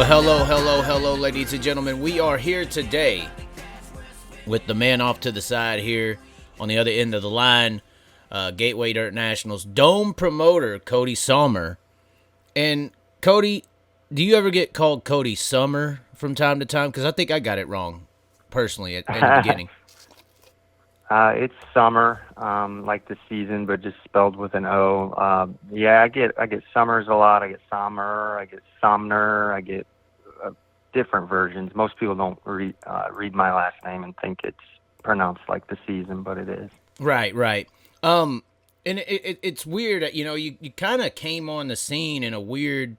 Hello, ladies and gentlemen. We are here today with the man off to the side here on the other end of the line, Gateway Dirt Nationals Dome promoter Cody Sommer. And Cody, do you ever get called Cody Sommer from time to time? Because I think I got it wrong personally in the beginning. It's summer, like the season, but just spelled with an O. Yeah, I get Summers a lot. I get Sommer. I get Somner. I get different versions. Most people don't read my last name and think it's pronounced like the season, but it is. Right. And it's weird. You know, you kind of came on the scene in a weird,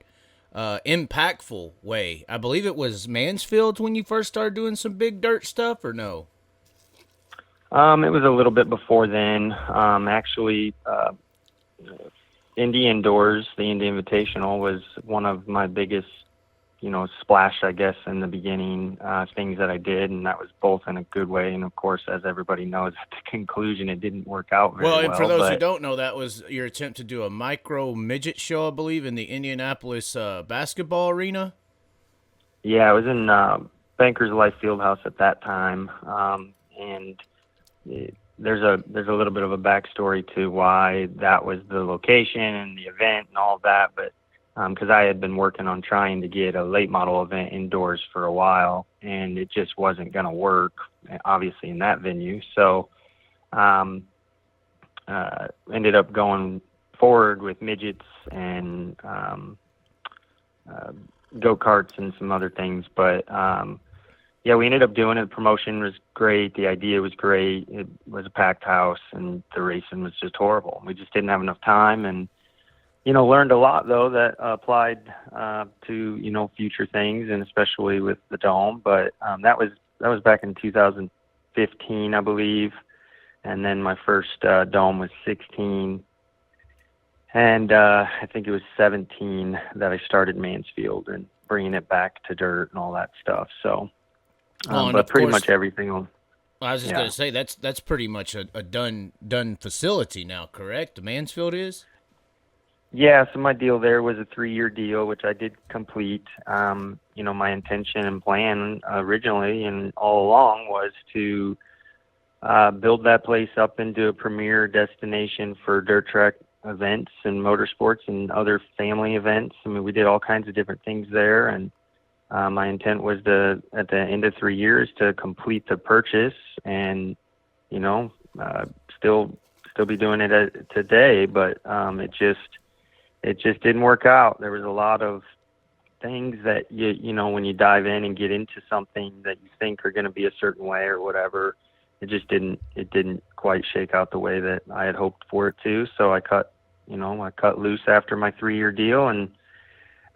impactful way. I believe it was Mansfield when you first started doing some big dirt stuff, or no? It was a little bit before then. Actually, Indy Indoors, the Indy Invitational, was one of my biggest, splash, I guess, in the beginning, things that I did, and that was both in a good way, and of course, as everybody knows, at the conclusion, it didn't work out very well. Well, and for those who don't know, that was your attempt to do a micro midget show, I believe, in the Indianapolis basketball arena? Yeah, I was in Bankers Life Fieldhouse at that time, and there's a little bit of a backstory to why that was the location and the event and all of that, but because I had been working on trying to get a late model event indoors for a while, and it just wasn't going to work, obviously, in that venue. So ended up going forward with midgets and go-karts and some other things. But, yeah, we ended up doing it. The promotion was great. The idea was great. It was a packed house, and the racing was just horrible. We just didn't have enough time, and learned a lot, though, that applied to, future things, and especially with the Dome. But that was back in 2015, I believe. And then my first Dome was 16. And I think it was 17 that I started Mansfield and bringing it back to dirt and all that stuff. So, but pretty much everything. Well, I was just going to say, that's pretty much a done facility now, correct? The Mansfield is? Yeah, so my deal there was a 3-year deal, which I did complete. My intention and plan originally and all along was to build that place up into a premier destination for dirt track events and motorsports and other family events. I mean, we did all kinds of different things there, and my intent was to, at the end of 3 years, to complete the purchase and, still be doing it today, but it just didn't work out. There was a lot of things that when you dive in and get into something that you think are going to be a certain way or whatever, it didn't quite shake out the way that I had hoped for it to. So I cut loose after my 3-year deal, and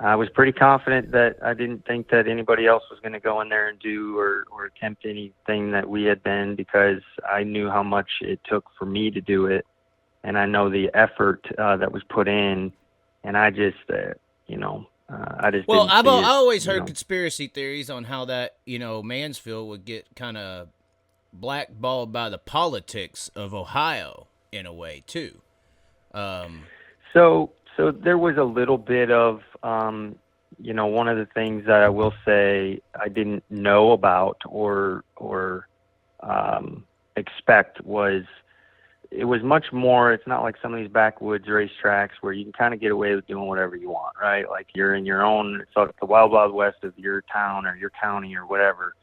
I was pretty confident that I didn't think that anybody else was going to go in there and do or attempt anything that we had been, because I knew how much it took for me to do it. And I know the effort that was put in. And I just, I just. Well, I always heard conspiracy theories on how that, Mansfield would get kind of blackballed by the politics of Ohio in a way too. So there was a little bit of, one of the things that I will say I didn't know about or expect was. It was much more, it's not like some of these backwoods racetracks where you can kind of get away with doing whatever you want, right? Like you're in your own, it's like the wild west of your town or your county or whatever.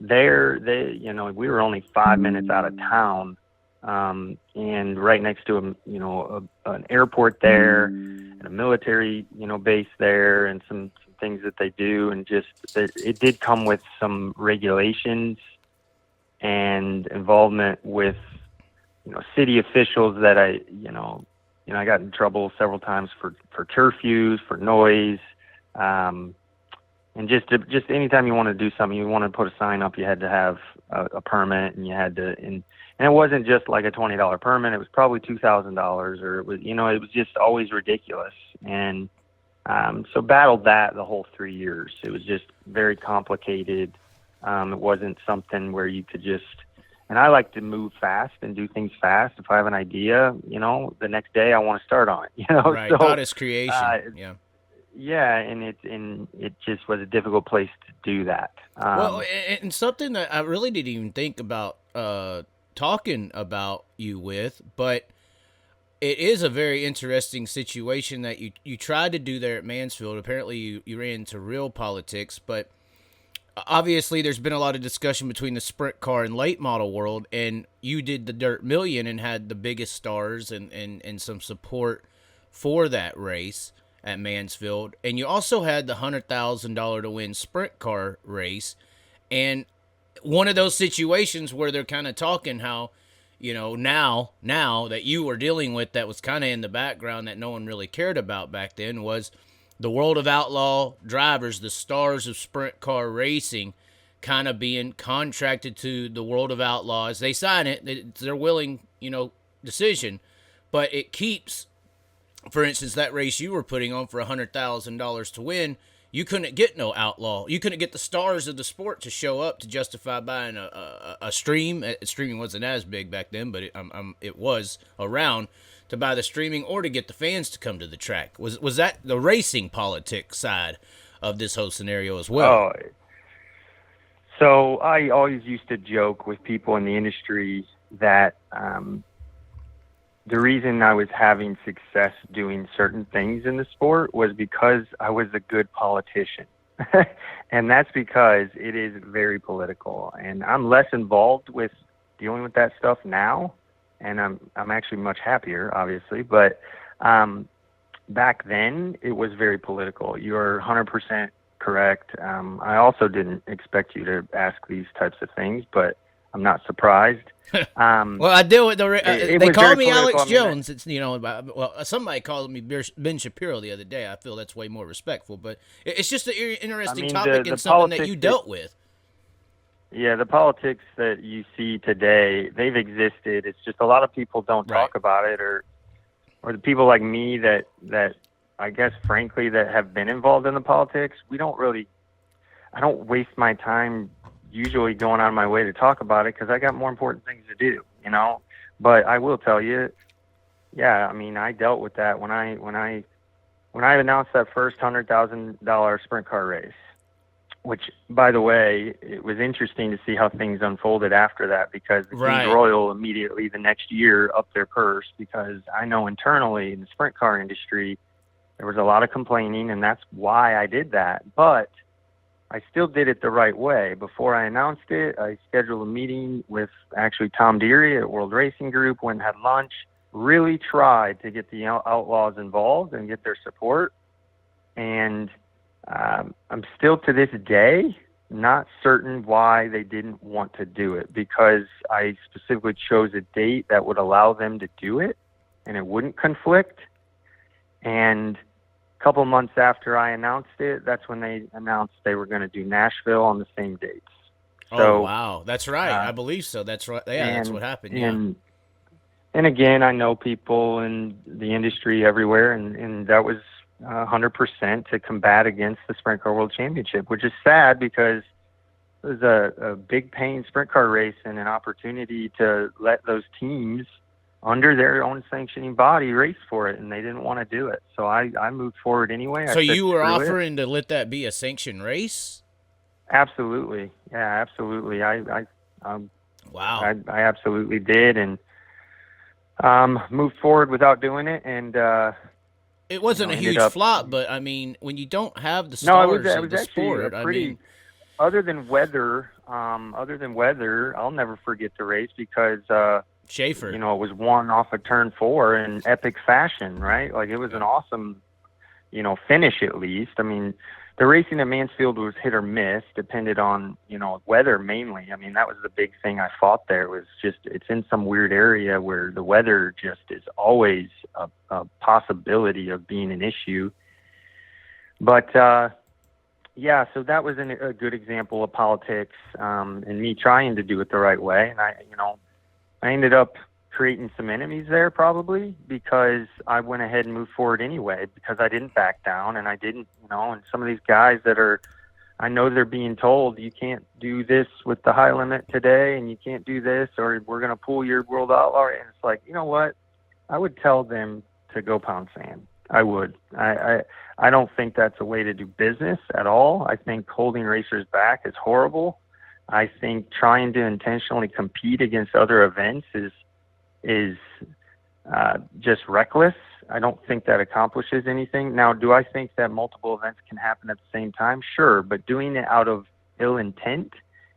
We were only 5 minutes out of town, and right next to an airport there and a military, base there, and some things that they do. And just, it did come with some regulations and involvement with, city officials that I got in trouble several times for turf use, for noise, and just anytime you want to do something, you want to put a sign up, you had to have a permit, and you had to, and it wasn't just like a $20 permit; it was probably $2,000, or it was, it was just always ridiculous. And so battled that the whole 3 years. It was just very complicated. It wasn't something where you could just. And I like to move fast and do things fast. If I have an idea, the next day I want to start on it. Right, so, God is creation. Yeah. Yeah, and it just was a difficult place to do that. Well, and something that I really didn't even think about talking about you with, but it is a very interesting situation that you tried to do there at Mansfield. Apparently, you ran into real politics, but obviously there's been a lot of discussion between the sprint car and late model world, and you did the Dirt Million and had the biggest stars and some support for that race at Mansfield. And you also had the $100,000 to win sprint car race. And one of those situations where they're kind of talking how, now that you were dealing with that was kind of in the background that no one really cared about back then was the World of Outlaw drivers, the stars of sprint car racing, kind of being contracted to the World of Outlaws. They sign it. It's their willing, decision. But it keeps, for instance, that race you were putting on for $100,000 to win, you couldn't get no outlaw. You couldn't get the stars of the sport to show up to justify buying a stream. Streaming wasn't as big back then, but it was around to buy the streaming or to get the fans to come to the track. Was that the racing politics side of this whole scenario as well? Oh, so I always used to joke with people in the industry that the reason I was having success doing certain things in the sport was because I was a good politician. And that's because it is very political. And I'm less involved with dealing with that stuff now. And I'm actually much happier, obviously. But back then, it was very political. You're 100% correct. I also didn't expect you to ask these types of things, but I'm not surprised. Well, I deal with they call me Alex Jones. It's somebody called me Ben Shapiro the other day. I feel that's way more respectful, but it's just an interesting topic and something that you dealt with. Yeah, the politics that you see today, they've existed. It's just a lot of people don't talk about it, or the people like me that I guess frankly that have been involved in the politics. I don't waste my time usually going out of my way to talk about it because I got more important things to do, But I will tell you, yeah, I mean, I dealt with that when I announced that first $100,000 sprint car race, which, by the way, it was interesting to see how things unfolded after that because the Kings Royal immediately the next year upped their purse because I know internally in the sprint car industry there was a lot of complaining, and that's why I did that. But I still did it the right way. Before I announced it, I scheduled a meeting with actually Tom Deary at World Racing Group, went and had lunch, really tried to get the Outlaws involved and get their support. And I'm still to this day not certain why they didn't want to do it, because I specifically chose a date that would allow them to do it and it wouldn't conflict. And couple months after I announced it, that's when they announced they were going to do Nashville on the same dates. So, wow. That's right. I believe so. That's right. Yeah, that's what happened. Yeah. And again, I know people in the industry everywhere, and that was 100% to combat against the Sprint Car World Championship, which is sad because it was a big paying sprint car race and an opportunity to let those teams under their own sanctioning body race for it, and they didn't want to do it. So I moved forward anyway. So you were offering to let that be a sanctioned race? Absolutely. Yeah, absolutely. Wow. I absolutely did, and moved forward without doing it. And it wasn't a huge flop, but I mean, when you don't have the stars of the sport, other than weather, I'll never forget the race because Schaefer. It was won off of turn 4 in epic fashion, right? Like, it was an awesome, finish at least. I mean, the racing at Mansfield was hit or miss, depended on, weather mainly. I mean, that was the big thing I fought there. It was just, it's in some weird area where the weather just is always a possibility of being an issue. But, yeah, so that was a good example of politics and me trying to do it the right way. And I ended up creating some enemies there probably because I went ahead and moved forward anyway because I didn't back down, and I didn't, and some of these guys I know they're being told you can't do this with the high limit today and you can't do this or we're going to pull your World Outlaw. And it's like, you know what? I would tell them to go pound sand. I would. I don't think that's a way to do business at all. I think holding racers back is horrible. I think trying to intentionally compete against other events is just reckless. I don't think that accomplishes anything. Now, do I think that multiple events can happen at the same time? Sure, but doing it out of ill intent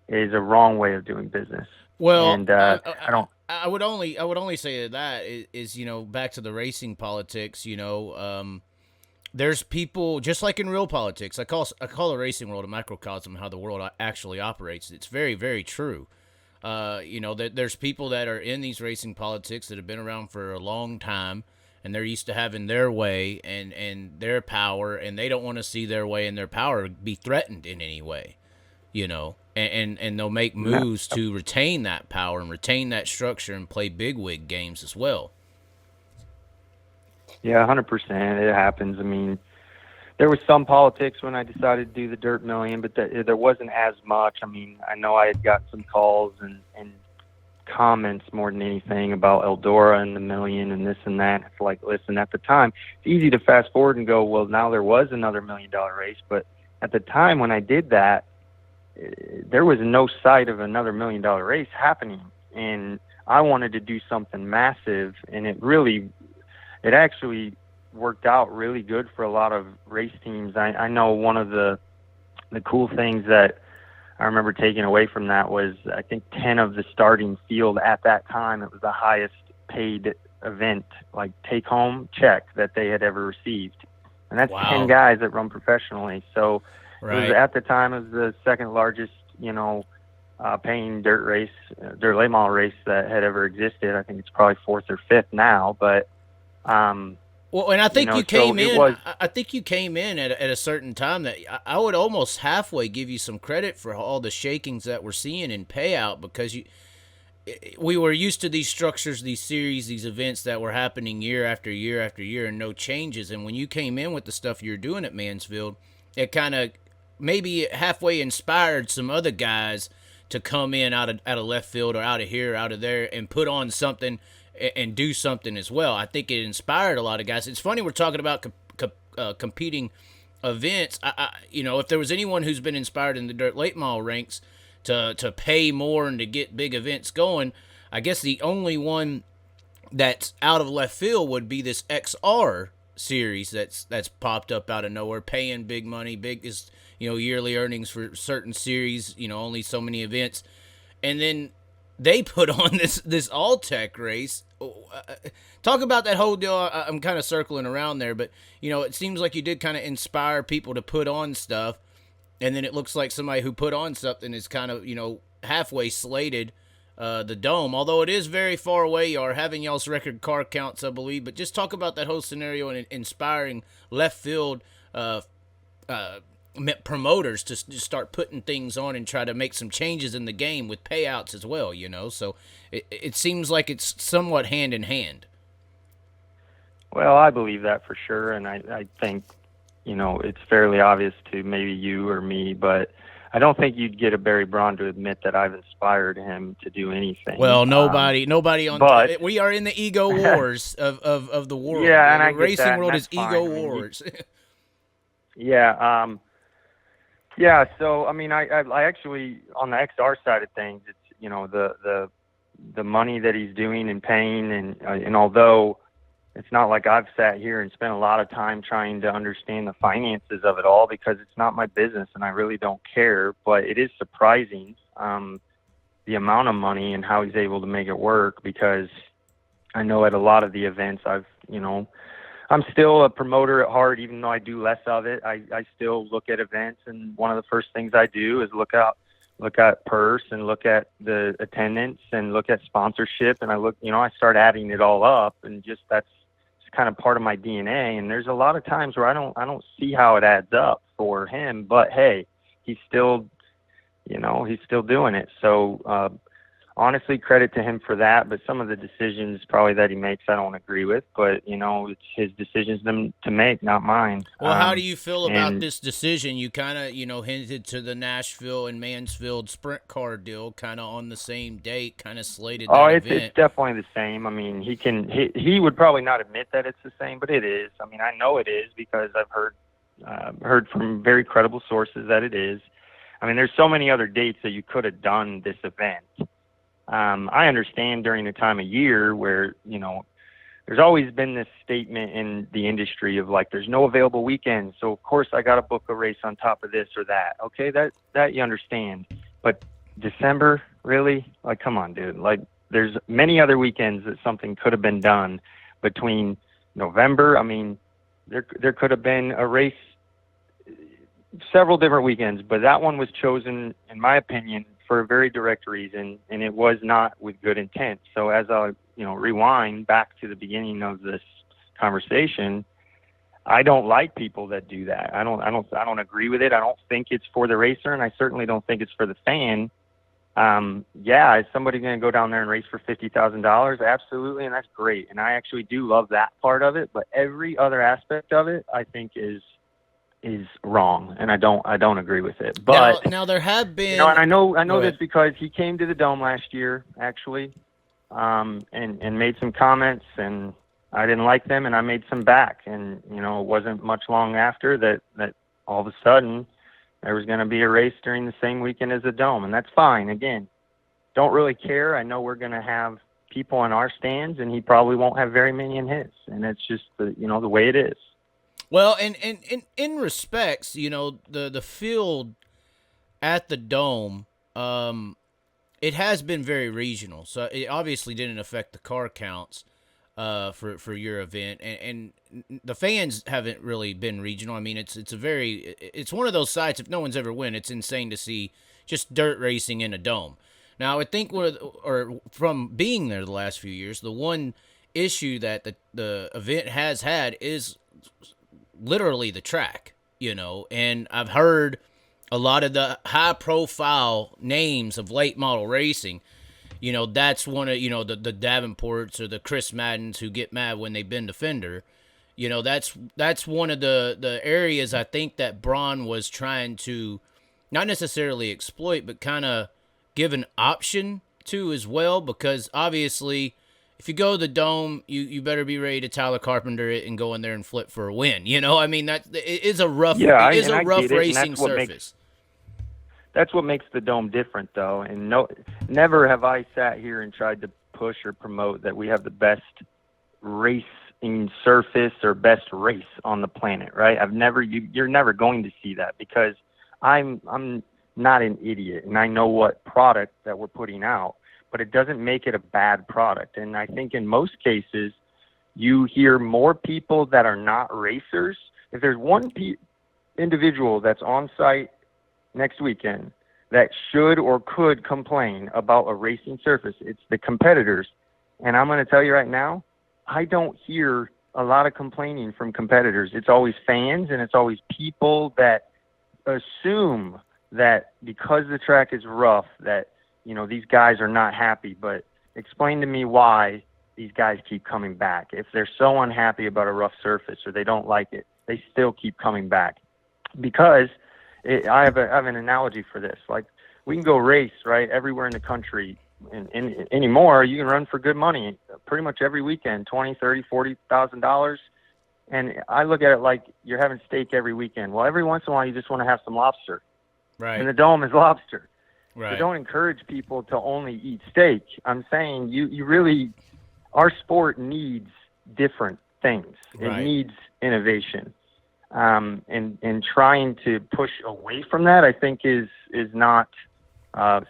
is a wrong way of doing business. Well, and I don't. I would only say that is back to the racing politics. There's people just like in real politics. I call the racing world a microcosm of how the world actually operates. It's very, very true. That there's people that are in these racing politics that have been around for a long time, and they're used to having their way and their power, and they don't want to see their way and their power be threatened in any way. And they'll make moves to retain that power and retain that structure and play bigwig games as well. Yeah, 100%. It happens. I mean, there was some politics when I decided to do the Dirt Million, but there wasn't as much. I mean, I know I had got some calls and comments more than anything about Eldora and the Million and this and that. It's like, listen, at the time, it's easy to fast forward and go, well, now there was another $1 million race. But at the time when I did that, there was no sight of another $1 million race happening. And I wanted to do something massive, and it actually worked out really good for a lot of race teams. I know one of the cool things that I remember taking away from that was I think 10 of the starting field at that time, it was the highest paid event, like take home check that they had ever received. And that's Wow. 10 guys that run professionally. So Right. it was at the time, it was the second largest, paying dirt late model race that had ever existed. I think it's probably fourth or fifth now, but well, and I think you came in. I think you came in at a certain time that I would almost halfway give you some credit for all the shakings that we're seeing in payout, because we were used to these structures, these series, these events that were happening year after year after year, and no changes. And when you came in with the stuff you're doing at Mansfield, it kind of maybe halfway inspired some other guys to come in out of left field or out of here, out of there, and put on something and do something as well. I think it inspired a lot of guys. It's funny we're talking about competing events. If there was anyone who's been inspired in the dirt late model ranks to pay more and to get big events going, I guess the only one that's out of left field would be this XR series that's popped up out of nowhere, paying big money, biggest yearly earnings for certain series, only so many events, and then they put on this all-tech race. Talk about that whole deal. I'm kind of circling around there, but, it seems like you did kind of inspire people to put on stuff, and then it looks like somebody who put on something is kind of, halfway slated the Dome, although it is very far away. You are having y'all's record car counts, I believe, but just talk about that whole scenario and inspiring left field promoters to start putting things on and try to make some changes in the game with payouts as well, so it seems like it's somewhat hand in hand. Well, I believe that for sure, and I think it's fairly obvious to maybe you or me, but I don't think you'd get a Barry Braun to admit that I've inspired him to do anything. Well, nobody on. But we are in the ego wars of the world. Yeah, and the I get racing that, world is ego fine. wars. Yeah. Yeah. So, I actually, on the XR side of things, it's the money that he's doing and paying, and although it's not like I've sat here and spent a lot of time trying to understand the finances of it all, because it's not my business and I really don't care, but it is surprising the amount of money and how he's able to make it work, because I know at a lot of the events I'm still a promoter at heart, even though I do less of it. I still look at events, and one of the first things I do is look at purse and look at the attendance and look at sponsorship, and I start adding it all up, and just that's kind of part of my DNA. And there's a lot of times where I don't see how it adds up for him, but hey, he's still doing it. So honestly, credit to him for that. But some of the decisions probably that he makes, I don't agree with. But, you know, it's his decisions to make, not mine. Well, how do you feel about this decision? You kind of, you know, hinted to the Nashville and Mansfield sprint car deal kind of on the same date, kind of slated that event. It's definitely the same. I mean, he would probably not admit that it's the same, but it is. I mean, I know it is because I've heard from very credible sources that it is. I mean, there's so many other dates that you could have done this event. I understand during the time of year where, you know, there's always been this statement in the industry of like, there's no available weekends. So of course I got to book a race on top of this or that. Okay. That you understand, but December, really? Like, come on, dude. Like, there's many other weekends that something could have been done between November. I mean, there could have been a race several different weekends, but that one was chosen, in my opinion, for a very direct reason, and it was not with good intent. So as I, you know, rewind back to the beginning of this conversation, I don't like people that do that. I don't agree with it. I don't think it's for the racer, and I certainly don't think it's for the fan. Yeah, is somebody going to go down there and race for $50,000? Absolutely, and that's great. And I actually do love that part of it, but every other aspect of it, I think is wrong, and I don't agree with it. But now there have been, you know, and I know this because he came to the Dome last year, actually, and made some comments, and I didn't like them, and I made some back, and you know, it wasn't much long after that all of a sudden there was going to be a race during the same weekend as the Dome, and that's fine. Again, don't really care. I know we're going to have people in our stands, and he probably won't have very many in his, and it's just the way it is. Well, and in respects, you know, the field at the Dome, it has been very regional. So it obviously didn't affect the car counts for your event, and the fans haven't really been regional. I mean, it's one of those sites. If no one's ever went, it's insane to see just dirt racing in a Dome. Now, I think from being there the last few years, the one issue that the event has had is literally the track, you know, and I've heard a lot of the high profile names of late model racing, you know, that's one of, you know, the Davenports or the Chris Maddens who get mad when they bend a fender. You know, that's one of the areas I think that Braun was trying to not necessarily exploit, but kind of give an option to as well, because obviously if you go to the Dome, you better be ready to Tyler Carpenter it and go in there and flip for a win. You know, I mean, it is a rough racing surface. That's what makes the Dome different, though. And never have I sat here and tried to push or promote that we have the best racing surface or best race on the planet, right? You're never going to see that, because I'm not an idiot, and I know what product that we're putting out. But it doesn't make it a bad product. And I think in most cases, you hear more people that are not racers. If there's one individual that's on site next weekend that should or could complain about a racing surface, it's the competitors. And I'm going to tell you right now, I don't hear a lot of complaining from competitors. It's always fans, and it's always people that assume that because the track is rough, that, you know, these guys are not happy. But explain to me why these guys keep coming back. If they're so unhappy about a rough surface or they don't like it, they still keep coming back. Because I have an analogy for this. Like, we can go race, right, everywhere in the country. And anymore, you can run for good money pretty much every weekend, $20,000, $30,000, $40,000. And I look at it like you're having steak every weekend. Well, every once in a while, you just want to have some lobster. Right. And the Dome is lobster. Right. So don't encourage people to only eat steak. I'm saying you really, our sport needs different things. Right. It needs innovation. And trying to push away from that, I think is not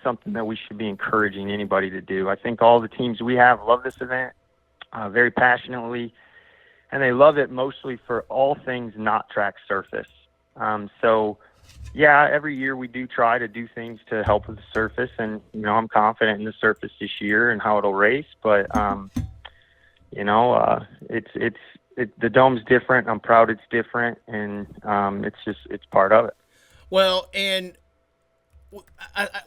something that we should be encouraging anybody to do. I think all the teams we have love this event very passionately, and they love it mostly for all things not track surface. So yeah, every year we do try to do things to help with the surface, and, you know, I'm confident in the surface this year and how it'll race, but, you know, the Dome's different. I'm proud it's different, and it's part of it. Well, and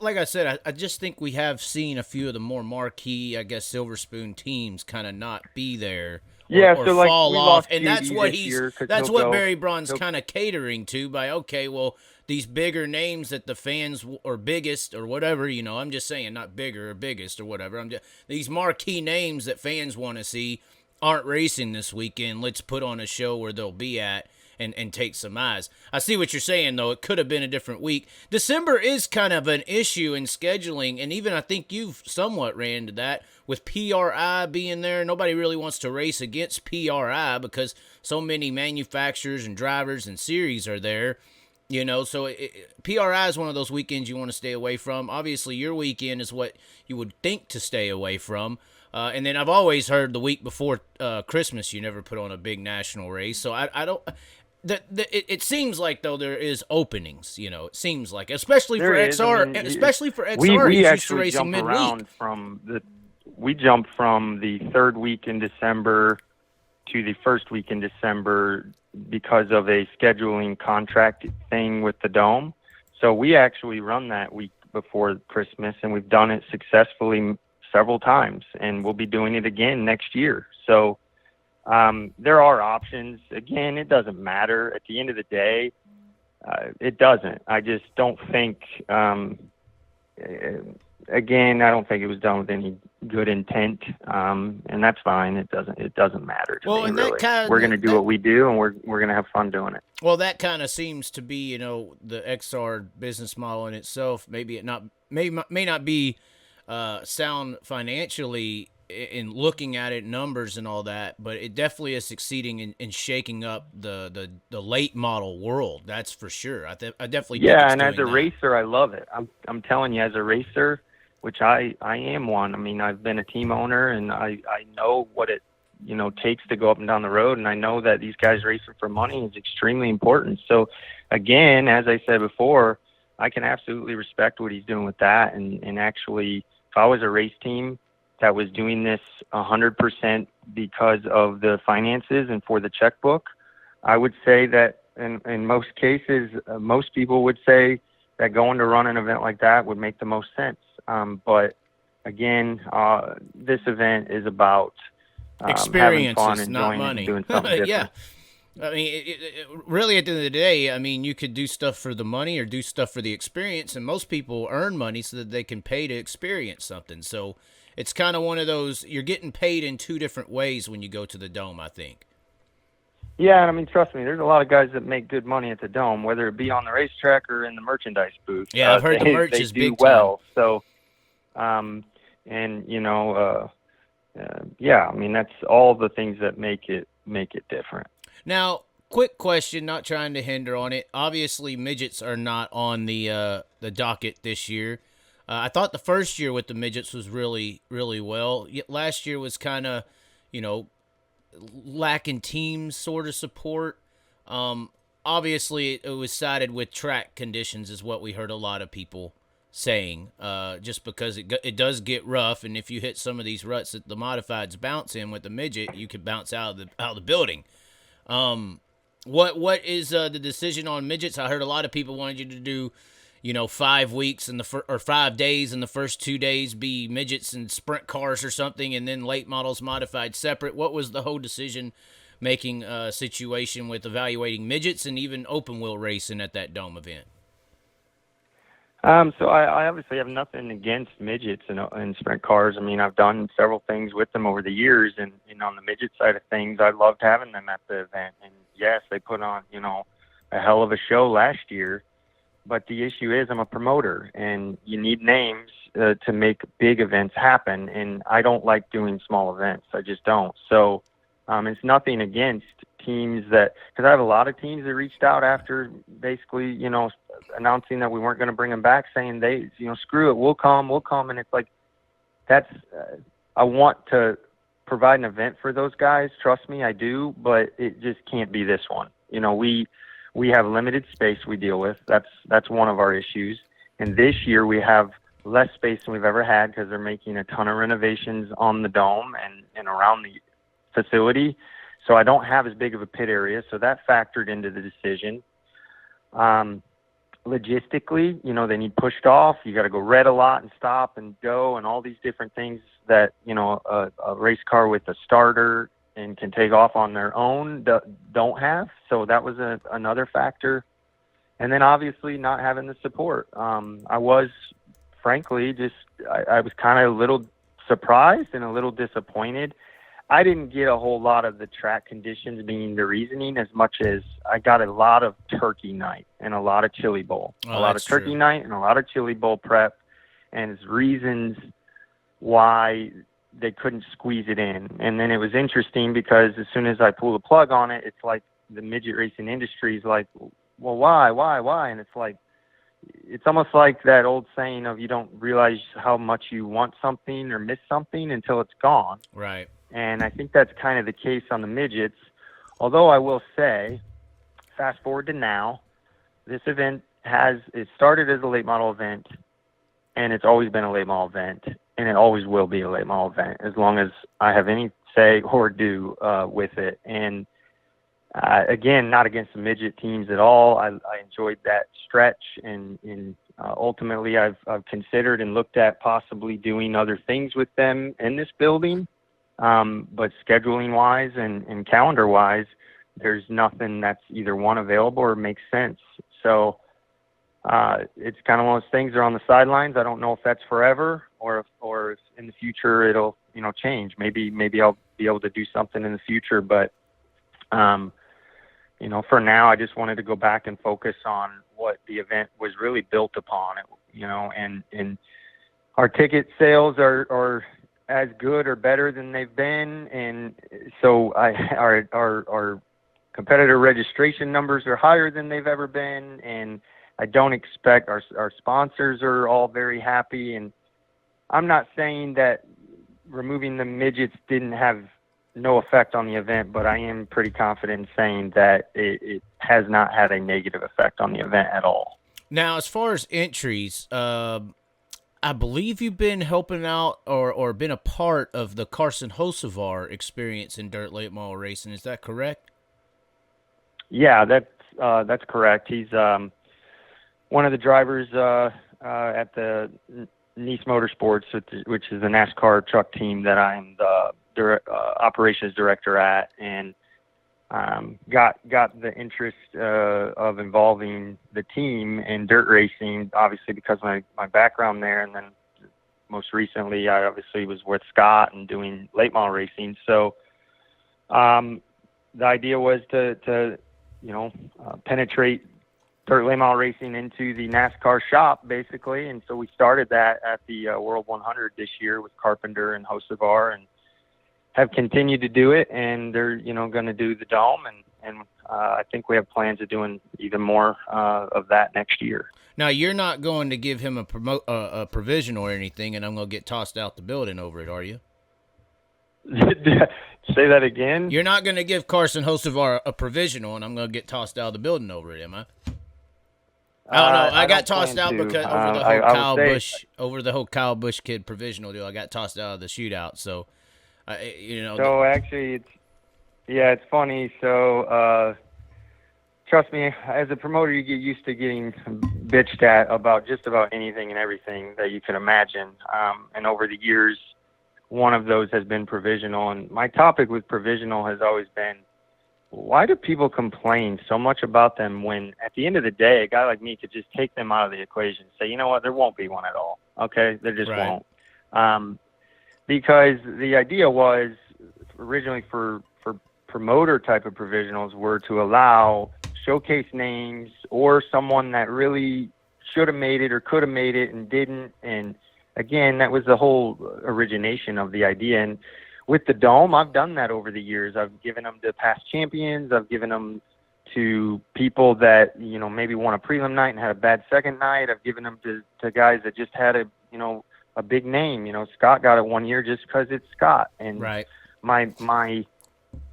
like I said, I just think we have seen a few of the more marquee, I guess, Silver Spoon teams kind of not be there. Or So like fall we off, lost and JD this year 'cause that's he'll what go. Barry Braun's kind of catering to by, okay, well, these bigger names that the fans or biggest or whatever, I'm just saying, not bigger or biggest or whatever. These marquee names that fans want to see aren't racing this weekend. Let's put on a show where they'll be at and take some eyes. I see what you're saying, though. It could have been a different week. December is kind of an issue in scheduling, and even I think you've somewhat ran into that with PRI being there. Nobody really wants to race against PRI because so many manufacturers and drivers and series are there. So PRI is one of those weekends you want to stay away from. Obviously, your weekend is what you would think to stay away from. And then I've always heard the week before Christmas you never put on a big national race. So I don't. It seems like though there is openings. It seems like, especially for XR, we he's used to actually racing jump midweek. around we jumped from the third week in December to the first week in December because of a scheduling contract thing with the Dome. So we actually run that week before Christmas, and we've done it successfully several times, and we'll be doing it again next year. So there are options. Again, it doesn't matter. At the end of the day, it doesn't. I just don't think, again, I don't think it was done with any good intent, and that's fine. It doesn't matter to me, really. We're going to do what we do, and we're going to have fun doing it. Well, that kind of seems to be, the XR business model in itself. Maybe may not be sound financially in looking at it, numbers and all that, but it definitely is succeeding in shaking up the late model world. That's for sure. I definitely think it's and as a that. racer, I love it. I'm telling you, as a racer, which I am one. I mean, I've been a team owner, and I know what it takes to go up and down the road, and I know that these guys racing for money is extremely important. So, again, as I said before, I can absolutely respect what he's doing with that, and actually, if I was a race team that was doing this 100% because of the finances and for the checkbook, I would say that in most cases, most people would say that going to run an event like that would make the most sense. But again, this event is about experiences, having fun, not enjoying money. it, and doing something different. Yeah. I mean, really, at the end of the day, I mean, you could do stuff for the money or do stuff for the experience, and most people earn money so that they can pay to experience something. So it's kind of one of those, you're getting paid in two different ways when you go to the Dome, I think. Yeah, I mean, trust me, there's a lot of guys that make good money at the Dome, whether it be on the racetrack or in the merchandise booth. Yeah, I've heard the merch is big well. So, yeah, I mean, that's all the things that make it different. Now, quick question, not trying to hinder on it. Obviously, midgets are not on the docket this year. I thought the first year with the midgets was really, really well. Last year was kind of, lacking team sort of support. Obviously, it was sided with track conditions is what we heard a lot of people saying, just because it does get rough, and if you hit some of these ruts that the modifieds bounce in with the midget, you could bounce out of the building. What is the decision on midgets? I heard a lot of people wanted you to do 5 weeks or 5 days, and the first 2 days be midgets and sprint cars or something, and then late models modified separate. What was the whole decision-making situation with evaluating midgets and even open wheel racing at that Dome event? So I obviously have nothing against midgets and sprint cars. I mean, I've done several things with them over the years, and on the midget side of things, I loved having them at the event. And yes, they put on, a hell of a show last year. But the issue is I'm a promoter, and you need names to make big events happen. And I don't like doing small events. I just don't. So it's nothing against teams because I have a lot of teams that reached out after basically, announcing that we weren't going to bring them back, saying screw it, we'll come. And it's like, I want to provide an event for those guys. Trust me, I do, but it just can't be this one. We have limited space we deal with. That's one of our issues. And this year we have less space than we've ever had because they're making a ton of renovations on the Dome and around the facility. So I don't have as big of a pit area. So that factored into the decision. logistically, they need pushed off. You got to go red a lot and stop and go and all these different things that, a race car with a starter and can take off on their own don't have. So that was another factor. And then obviously not having the support. I was, frankly, I was kind of a little surprised and a little disappointed. I didn't get a whole lot of the track conditions being the reasoning as much as I got a lot of turkey night and a lot of chili bowl. A lot of turkey night and a lot of chili bowl prep and reasons why they couldn't squeeze it in. And then it was interesting because as soon as I pull the plug on it, it's like the midget racing industry is like, well, why? And it's like, it's almost like that old saying of you don't realize how much you want something or miss something until it's gone. Right. And I think that's kind of the case on the midgets. Although I will say, fast forward to now, this event it started as a late model event, and it's always been a late model event, and it always will be a late model event as long as I have any say or do with it. And again, not against the midget teams at all. I enjoyed that stretch, and ultimately I've considered and looked at possibly doing other things with them in this building. But scheduling-wise and calendar-wise, there's nothing that's either one available or makes sense. So it's kind of one of those things that are on the sidelines. I don't know if that's forever or if in the future it'll change. Maybe I'll be able to do something in the future, but for now, I just wanted to go back and focus on what the event was really built upon. And our ticket sales are as good or better than they've been, and so our competitor registration numbers are higher than they've ever been, and I don't expect our sponsors are all very happy. And I'm not saying that removing the midgets didn't have no effect on the event, but I am pretty confident in saying that it has not had a negative effect on the event at all. Now, as far as entries, I believe you've been helping out or been a part of the Carson Hocevar experience in dirt late model racing. Is that correct? Yeah, that's correct. He's one of the drivers at the Nice Motorsports, which is the NASCAR truck team that I'm the operations director at, and got the interest of involving the team in dirt racing, obviously because of my background there, and then most recently I obviously was with Scott and doing late model racing. So the idea was to penetrate dirt late model racing into the NASCAR shop, basically, and so we started that at the World 100 this year with Carpenter and Hocevar, and have continued to do it, and they're going to do the Dome, and I think we have plans of doing even more of that next year. Now, you're not going to give him a provisional or anything, and I'm going to get tossed out the building over it, are you? Say that again? You're not going to give Carson Hocevar a provisional, and I'm going to get tossed out of the building over it, am I? I don't know. I got tossed out because over the whole Kyle Busch kid provisional deal. I got tossed out of the shootout, so. So actually, it's funny. So trust me, as a promoter, you get used to getting bitched at about just about anything and everything that you can imagine. And over the years, one of those has been provisional. And my topic with provisional has always been, why do people complain so much about them when, at the end of the day, a guy like me could just take them out of the equation and say, you know what, there won't be one at all. Okay, there just won't. Because the idea was originally for promoter type of provisionals were to allow showcase names or someone that really should have made it or could have made it and didn't. And again, that was the whole origination of the idea. And with the Dome, I've done that over the years. I've given them to past champions. I've given them to people that, maybe won a prelim night and had a bad second night. I've given them to guys that just had a big name. Scott got it one year just because it's Scott. And right. My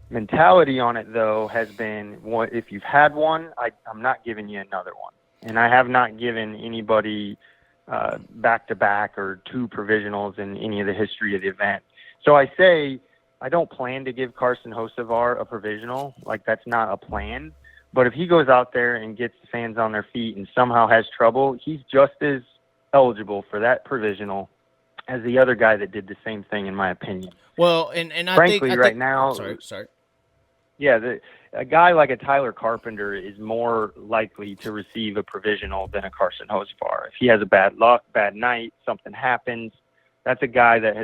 mentality on it, though, has been, if you've had one, I'm not giving you another one. And I have not given anybody back-to-back or two provisionals in any of the history of the event. So I say I don't plan to give Carson Hocevar a provisional. Like, that's not a plan. But if he goes out there and gets the fans on their feet and somehow has trouble, he's just as eligible for that provisional as the other guy that did the same thing, in my opinion. Well, and I Frankly, think right now, sorry. Yeah, a guy like a Tyler Carpenter is more likely to receive a provisional than a Carson Hocevar. If he has a bad night, something happens, that's a guy that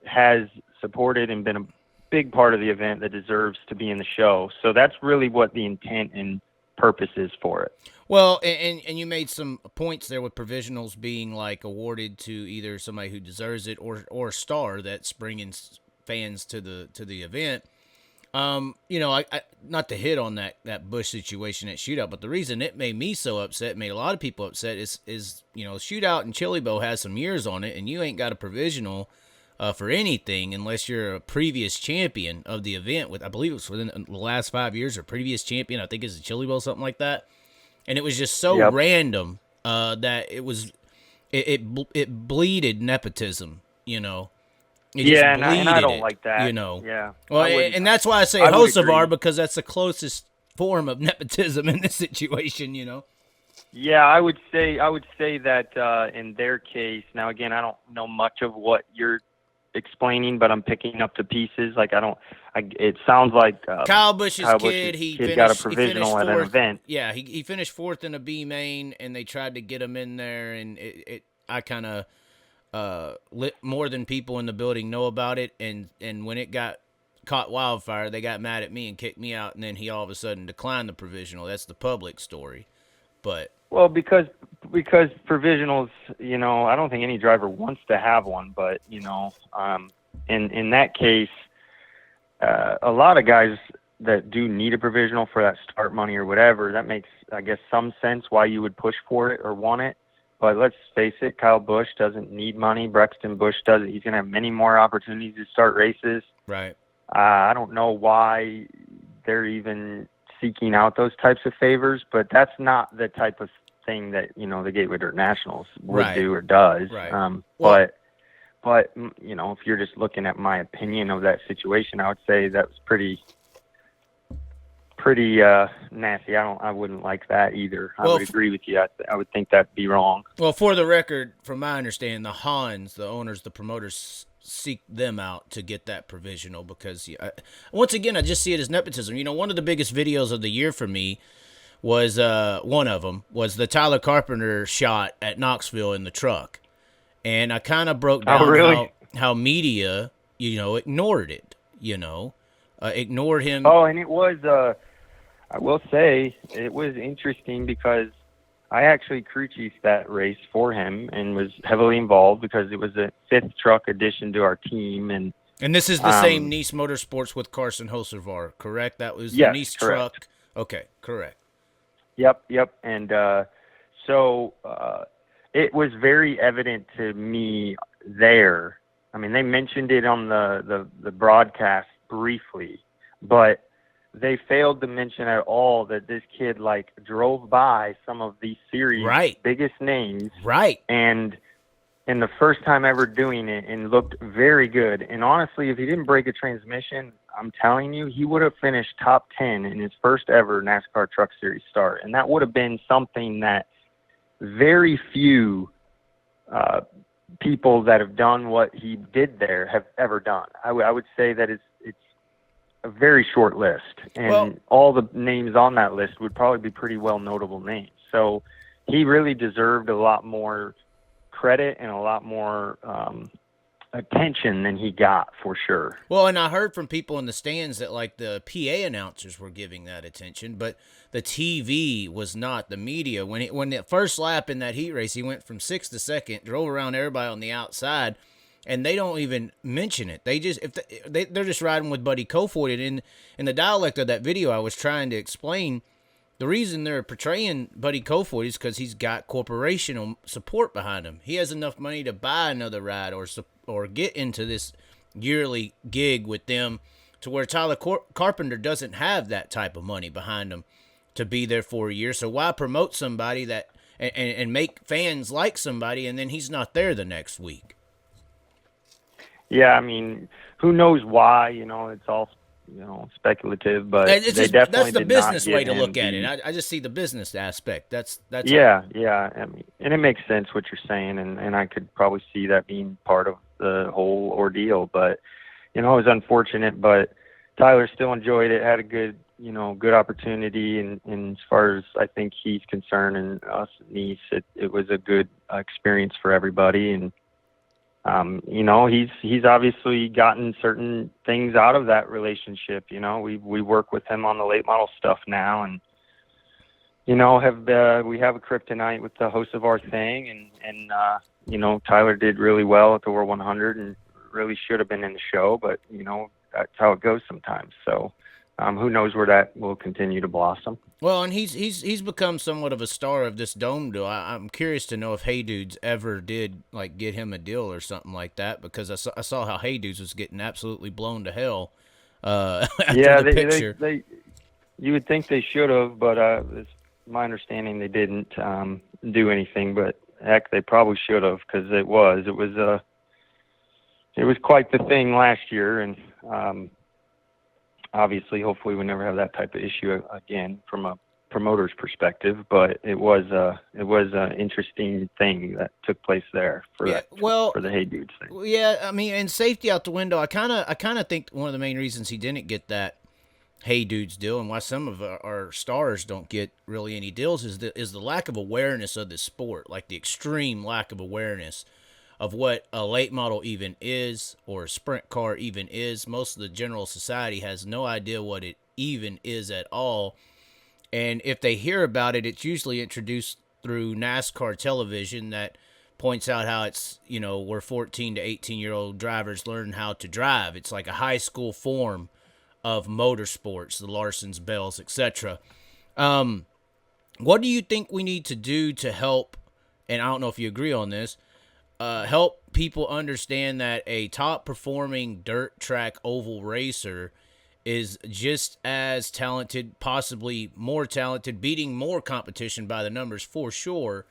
has supported and been a big part of the event that deserves to be in the show. So that's really what the intent and purpose is for it. Well, and you made some points there with provisionals being like awarded to either somebody who deserves it or a star that's bringing fans to the event. You know, I not to hit on that Bush situation at Shootout, but the reason it made me so upset, made a lot of people upset, is you know, Shootout and Chili Bowl has some years on it, and you ain't got a provisional for anything unless you're a previous champion of the event. With I believe it was within the last 5 years or previous champion. I think it's the Chili Bowl, something like that. And it was just so random that it bleeded nepotism, you know. And I don't like that. You know. Yeah. Well, and that's why I say Hocevar, because that's the closest form of nepotism in this situation, you know. Yeah, I would say that in their case. Now, again, I don't know much of what you're explaining, but I'm picking up the pieces. Like it sounds like Kyle Busch's kid. He got a provisional at an event. Yeah, he finished fourth in a B main, and they tried to get him in there, and I kind of lit more than people in the building know about it, and when it got caught wildfire, they got mad at me and kicked me out, and then he all of a sudden declined the provisional. That's the public story, but. Well, because provisionals, you know, I don't think any driver wants to have one, but, you know, in that case, a lot of guys that do need a provisional for that start money or whatever, that makes, I guess, some sense why you would push for it or want it. But let's face it, Kyle Busch doesn't need money. Brexton Busch doesn't. He's going to have many more opportunities to start races. Right. I don't know why they're even seeking out those types of favors, but that's not the type of thing that, you know, the Gateway Dirt Nationals would do or does. Right. But you know, if you're just looking at my opinion of that situation, I would say that was pretty nasty. I wouldn't like that either. I would agree with you. I would think that'd be wrong. Well, for the record, from my understanding, the Hans, the owners, the promoters, seek them out to get that provisional because, once again, I just see it as nepotism. You know, one of the biggest videos of the year for me was one of them was the Tyler Carpenter shot at Knoxville in the truck, and I kind of broke down how media, you know, ignored it. You know, ignored him. Oh, and it was. I will say it was interesting because I actually crew chiefed that race for him and was heavily involved because it was a fifth truck addition to our team. And this is the same Nice Motorsports with Carson Hocevar, correct? That was the Nice correct. truck. Okay, correct. Yep. And so it was very evident to me there. I mean, they mentioned it on the broadcast briefly, but they failed to mention at all that this kid like drove by some of the series' biggest names, and in the first time ever doing it, and looked very good. And honestly, if he didn't break a transmission, I'm telling you, he would have finished top 10 in his first ever NASCAR Truck Series start, and that would have been something that very few people that have done what he did there have ever done. I would say that it's a very short list, and all the names on that list would probably be pretty well notable names. So he really deserved a lot more credit and a lot more attention than he got, for sure. Well, and I heard from people in the stands that like the PA announcers were giving that attention, but the TV was not. The media, when the first lap in that heat race, he went from 6th to 2nd, drove around everybody on the outside, and they don't even mention it. They just they're just riding with Buddy Kofoid. And in the dialect of that video, I was trying to explain the reason they're portraying Buddy Kofoid is because he's got corporational support behind him. He has enough money to buy another ride or get into this yearly gig with them, to where Tyler Carpenter doesn't have that type of money behind him to be there for a year. So why promote somebody that and make fans like somebody, and then he's not there the next week? Yeah, I mean, who knows why? You know, it's all speculative, but It's they just, definitely that's the did not business give way to him look at the- it. I just see the business aspect. That's Yeah. I mean, and it makes sense what you're saying, and I could probably see that being part of the whole ordeal. But it was unfortunate. But Tyler still enjoyed it, had a good opportunity, and as far as I think he's concerned, and us at Nice, it was a good experience for everybody. And he's obviously gotten certain things out of that relationship. We work with him on the late model stuff now, and we have a kryptonite with the host of our thing, and Tyler did really well at the World 100 and really should have been in the show, but that's how it goes sometimes. So who knows where that will continue to blossom. Well, and he's become somewhat of a star of this Dome deal. I'm curious to know if Hey Dudes ever did get him a deal or something like that, because I saw how Hey Dudes was getting absolutely blown to hell after the picture. You would think they should have, but it's my understanding they didn't do anything. But heck, they probably should have, because it was quite the thing last year, and obviously, hopefully, we never have that type of issue again from a promoter's perspective. But it was an interesting thing that took place there for the Hey Dudes thing. Yeah, I mean, and safety out the window. I kind of think one of the main reasons he didn't get that Hey Dudes deal, and why some of our stars don't get really any deals, is the lack of awareness of this sport, like the extreme lack of awareness of what a late model even is, or a sprint car even is. Most of the general society has no idea what it even is at all. And if they hear about it, it's usually introduced through NASCAR television that points out how it's, where 14 to 18-year-old drivers learn how to drive. It's like a high school form of motorsports, the Larsons, Bells, etc. What do you think we need to do to help, and I don't know if you agree on this, help people understand that a top-performing dirt track oval racer is just as talented, possibly more talented, beating more competition by the numbers for sure,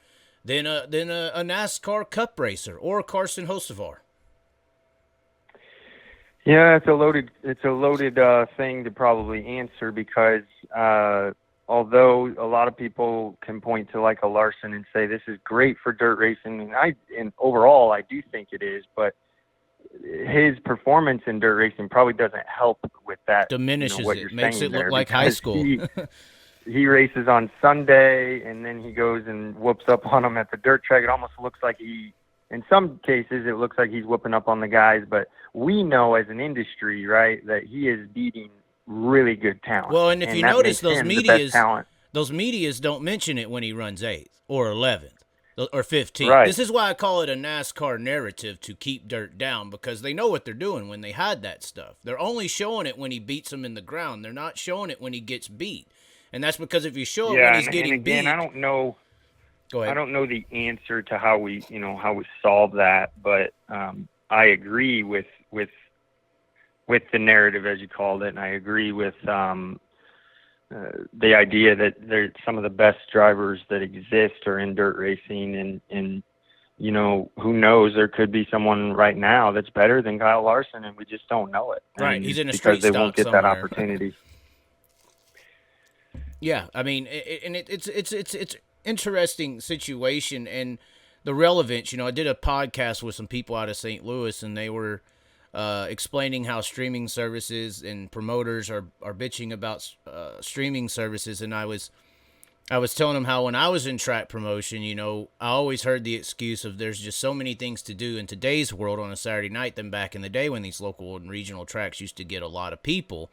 than a NASCAR Cup racer or a Carson Hocevar? Yeah, it's a loaded thing to probably answer, because although a lot of people can point to a Larson and say this is great for dirt racing, and overall I do think it is, but his performance in dirt racing probably doesn't help with that. Diminishes what it, you're makes saying it look there, like high school. He races on Sunday, and then he goes and whoops up on them at the dirt track. It almost looks like in some cases, it looks like he's whooping up on the guys, but we know as an industry, right, that he is beating really good talent. Well, and if you notice, those medias don't mention it when he runs 8th or 11th or 15th. Right. This is why I call it a NASCAR narrative to keep dirt down, because they know what they're doing when they hide that stuff. They're only showing it when he beats them in the ground. They're not showing it when he gets beat. And that's because if you show it when he's getting beat. I don't know. Go ahead. I don't know the answer to how we solve that, but I agree with the narrative, as you called it, and I agree with the idea that some of the best drivers that exist are in dirt racing, and who knows, there could be someone right now that's better than Kyle Larson, and we just don't know it. Right, he's in a street because they stock won't get somewhere. that opportunity. Yeah, I mean, it's interesting situation, and the relevance. I did a podcast with some people out of St. Louis, and they were explaining how streaming services and promoters are bitching about streaming services, and I was telling them how when I was in track promotion, I always heard the excuse of there's just so many things to do in today's world on a Saturday night than back in the day when these local and regional tracks used to get a lot of people.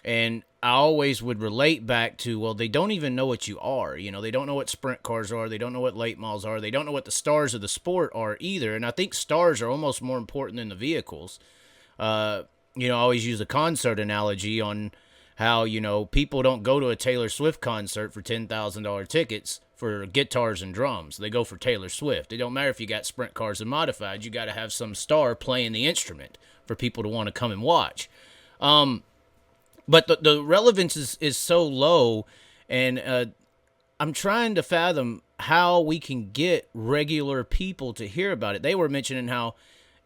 And I always would relate back to, well, they don't even know what you are. They don't know what sprint cars are. They don't know what late models are. They don't know what the stars of the sport are either. And I think stars are almost more important than the vehicles. I always use a concert analogy on how, people don't go to a Taylor Swift concert for $10,000 tickets for guitars and drums. They go for Taylor Swift. It don't matter if you got sprint cars and modified. You got to have some star playing the instrument for people to want to come and watch. But the relevance is so low, and I'm trying to fathom how we can get regular people to hear about it. They were mentioning how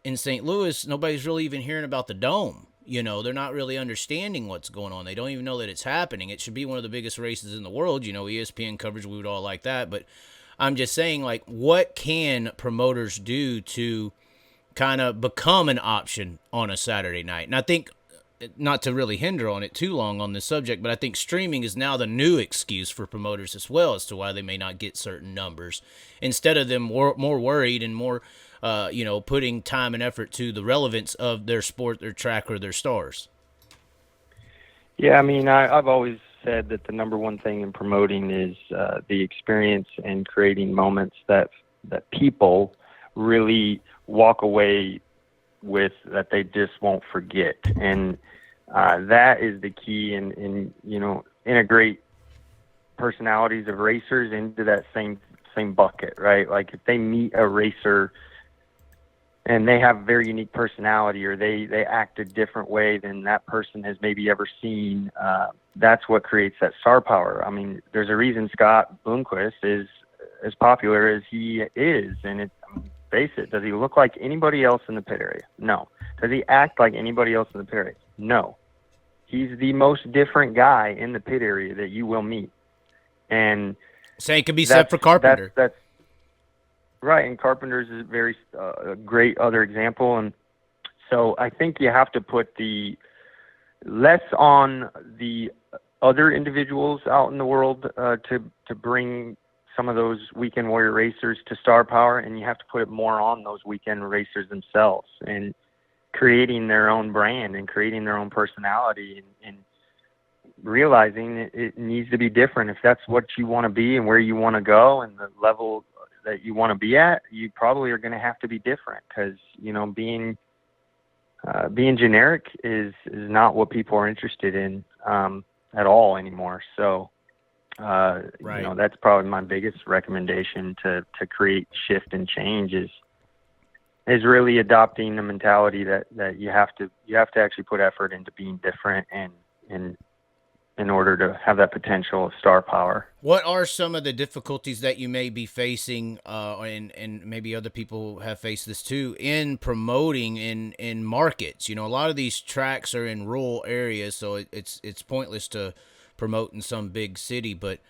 in St. Louis, nobody's really even hearing about the Dome. You know, they're not really understanding what's going on. They don't even know that it's happening. It should be one of the biggest races in the world. You know, ESPN coverage, we would all like that. But I'm just saying, like, what can promoters do to kind of become an option on a Saturday night? And I think, not to really hinder on it too long on this subject, but I think streaming is now the new excuse for promoters as well as to why they may not get certain numbers. Instead of them more worried and more putting time and effort to the relevance of their sport, their track, or their stars. Yeah, I mean, I've always said that the number one thing in promoting is the experience and creating moments that people really walk away with, that they just won't forget. And that is the key in integrate personalities of racers into that same bucket, right? Like if they meet a racer and they have a very unique personality, or they act a different way than that person has maybe ever seen, that's what creates that star power. I mean, there's a reason Scott Bloomquist is as popular as he is, and face it, does he look like anybody else in the pit area? No. Does he act like anybody else in the pit area? No. He's the most different guy in the pit area that you will meet. And same could be said for Carpenter. That's right, and Carpenter's is very a great other example. And so I think you have to put the less on the other individuals out in the world to bring some of those weekend warrior racers to star power, and you have to put it more on those weekend racers themselves and creating their own brand and creating their own personality and realizing it needs to be different. If that's what you want to be and where you want to go and the level that you want to be at, you probably are going to have to be different, because being generic is not what people are interested in at all anymore. So right. That's probably my biggest recommendation to create shift and change is really adopting the mentality that you have to actually put effort into being different and in order to have that potential of star power. What are some of the difficulties that you may be facing, and maybe other people have faced this too, in promoting in markets? A lot of these tracks are in rural areas, so it's pointless to promote in some big city. But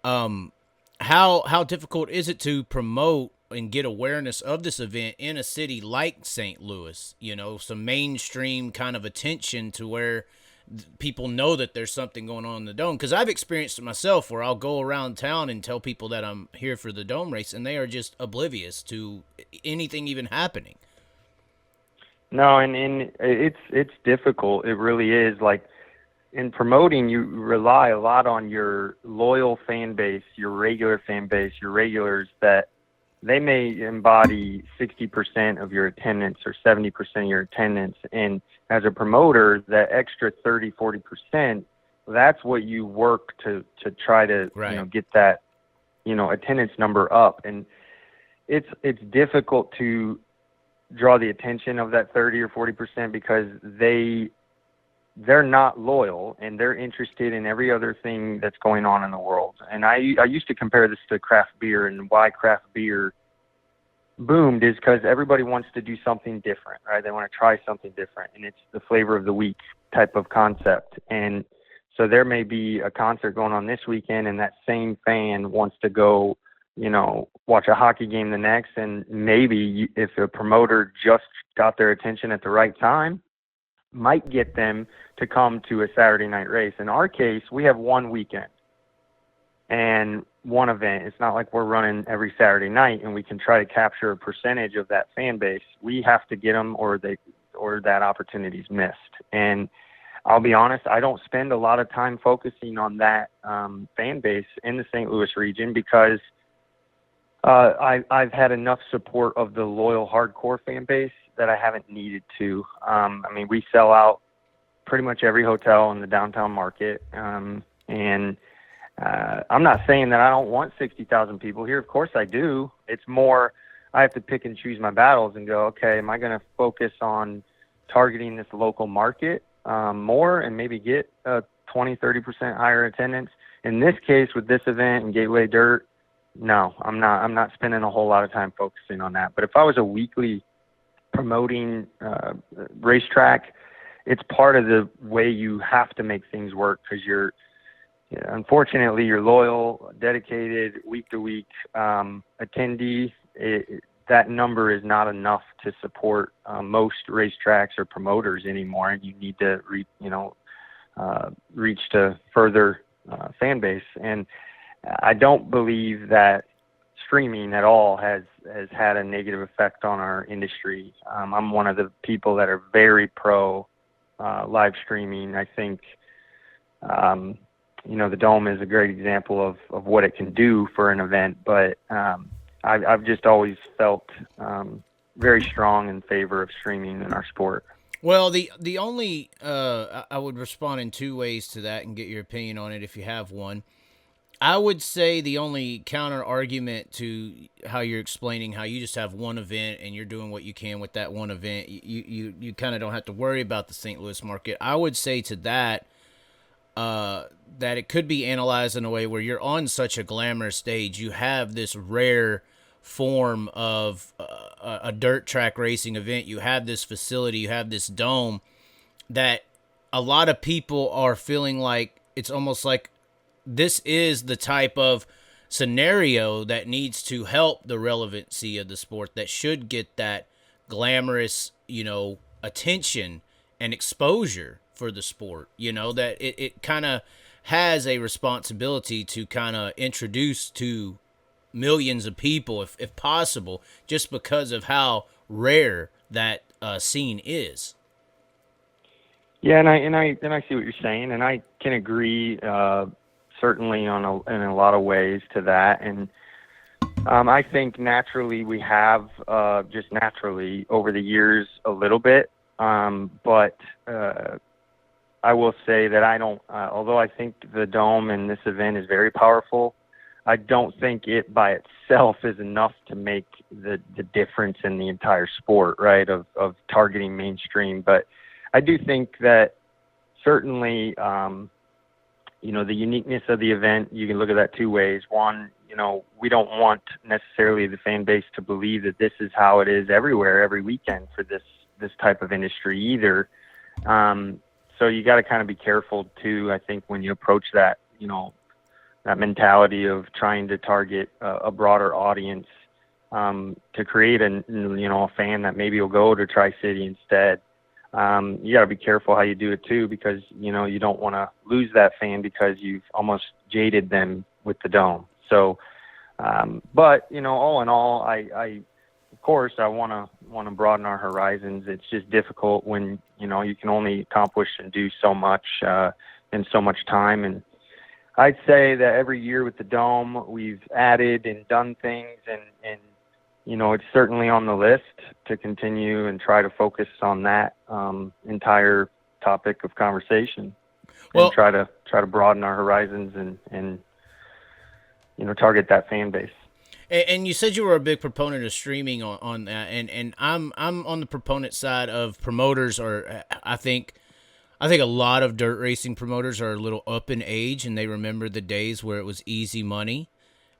how difficult is it to promote and get awareness of this event in a city like St. Louis? Some mainstream kind of attention to where people know that there's something going on in the Dome, because I've experienced it myself where I'll go around town and tell people that I'm here for the Dome race, and they are just oblivious to anything even happening. No, and it's difficult. It really is. Like in promoting, you rely a lot on your loyal fan base, your regular fan base, your regulars, that they may embody 60% of your attendance or 70% of your attendance. And as a promoter, that extra 30, 40%, that's what you work to try to right. Get that attendance number up. And it's difficult to draw the attention of that 30 or 40% because they're not loyal and they're interested in every other thing that's going on in the world. And I used to compare this to craft beer, and why craft beer boomed is because everybody wants to do something different, right? They want to try something different, and it's the flavor of the week type of concept. And so there may be a concert going on this weekend, and that same fan wants to go, watch a hockey game the next. And maybe if a promoter just got their attention at the right time, might get them to come to a Saturday night race. In our case, we have one weekend and one event. It's not like we're running every Saturday night and we can try to capture a percentage of that fan base. We have to get them or that opportunity's missed. And I'll be honest, I don't spend a lot of time focusing on that fan base in the St. Louis region because I've had enough support of the loyal hardcore fan base that I haven't needed to. We sell out pretty much every hotel in the downtown market. And I'm not saying that I don't want 60,000 people here. Of course I do. It's more, I have to pick and choose my battles and go, okay, am I going to focus on targeting this local market more and maybe get a 20, 30% higher attendance? In this case, with this event and Gateway Dirt, no, I'm not spending a whole lot of time focusing on that. But if I was a weekly promoting racetrack it's part of the way you have to make things work, because unfortunately, you're loyal, dedicated, week to week attendee. That number is not enough to support most racetracks or promoters anymore, and you need to reach to further fan base. And I don't believe that streaming at all has had a negative effect on our industry. I'm one of the people that are very pro live streaming. I think the Dome is a great example of what it can do for an event, but I've just always felt very strong in favor of streaming in our sport. Well, the only I would respond in two ways to that and get your opinion on it if you have one. I would say the only counter argument to how you're explaining how you just have one event and you're doing what you can with that one event, you kind of don't have to worry about the St. Louis market. I would say to that that it could be analyzed in a way where you're on such a glamorous stage, you have this rare form of a dirt track racing event, you have this facility, you have this dome, that a lot of people are feeling like it's almost like this is the type of scenario that needs to help the relevancy of the sport, that should get that glamorous, attention and exposure for the sport, that it kind of has a responsibility to kind of introduce to millions of people, if possible, just because of how rare that scene is. Yeah, and I see what you're saying, and I can agree certainly in a lot of ways to that. And I think naturally we have just naturally over the years a little bit, but I will say that I don't. Although I think the Dome and this event is very powerful, I don't think it by itself is enough to make the difference in the entire sport, right, of targeting mainstream. But I do think that certainly, the uniqueness of the event, you can look at that two ways. One, we don't want necessarily the fan base to believe that this is how it is everywhere, every weekend for this type of industry either. So you got to kind of be careful too, I think, when you approach that, that mentality of trying to target a broader audience, to create a fan that maybe will go to Tri-City instead. You got to be careful how you do it too, because you don't want to lose that fan because you've almost jaded them with the Dome. So, but all in all, I of course I want to broaden our horizons. It's just difficult when you can only accomplish and do so much in so much time. And I'd say that every year with the Dome, we've added and done things, and it's certainly on the list to continue and try to focus on that entire topic of conversation, and try to broaden our horizons and target that fan base. And you said you were a big proponent of streaming on that, and I'm on the proponent side of promoters. Or I think a lot of dirt racing promoters are a little up in age, and they remember the days where it was easy money,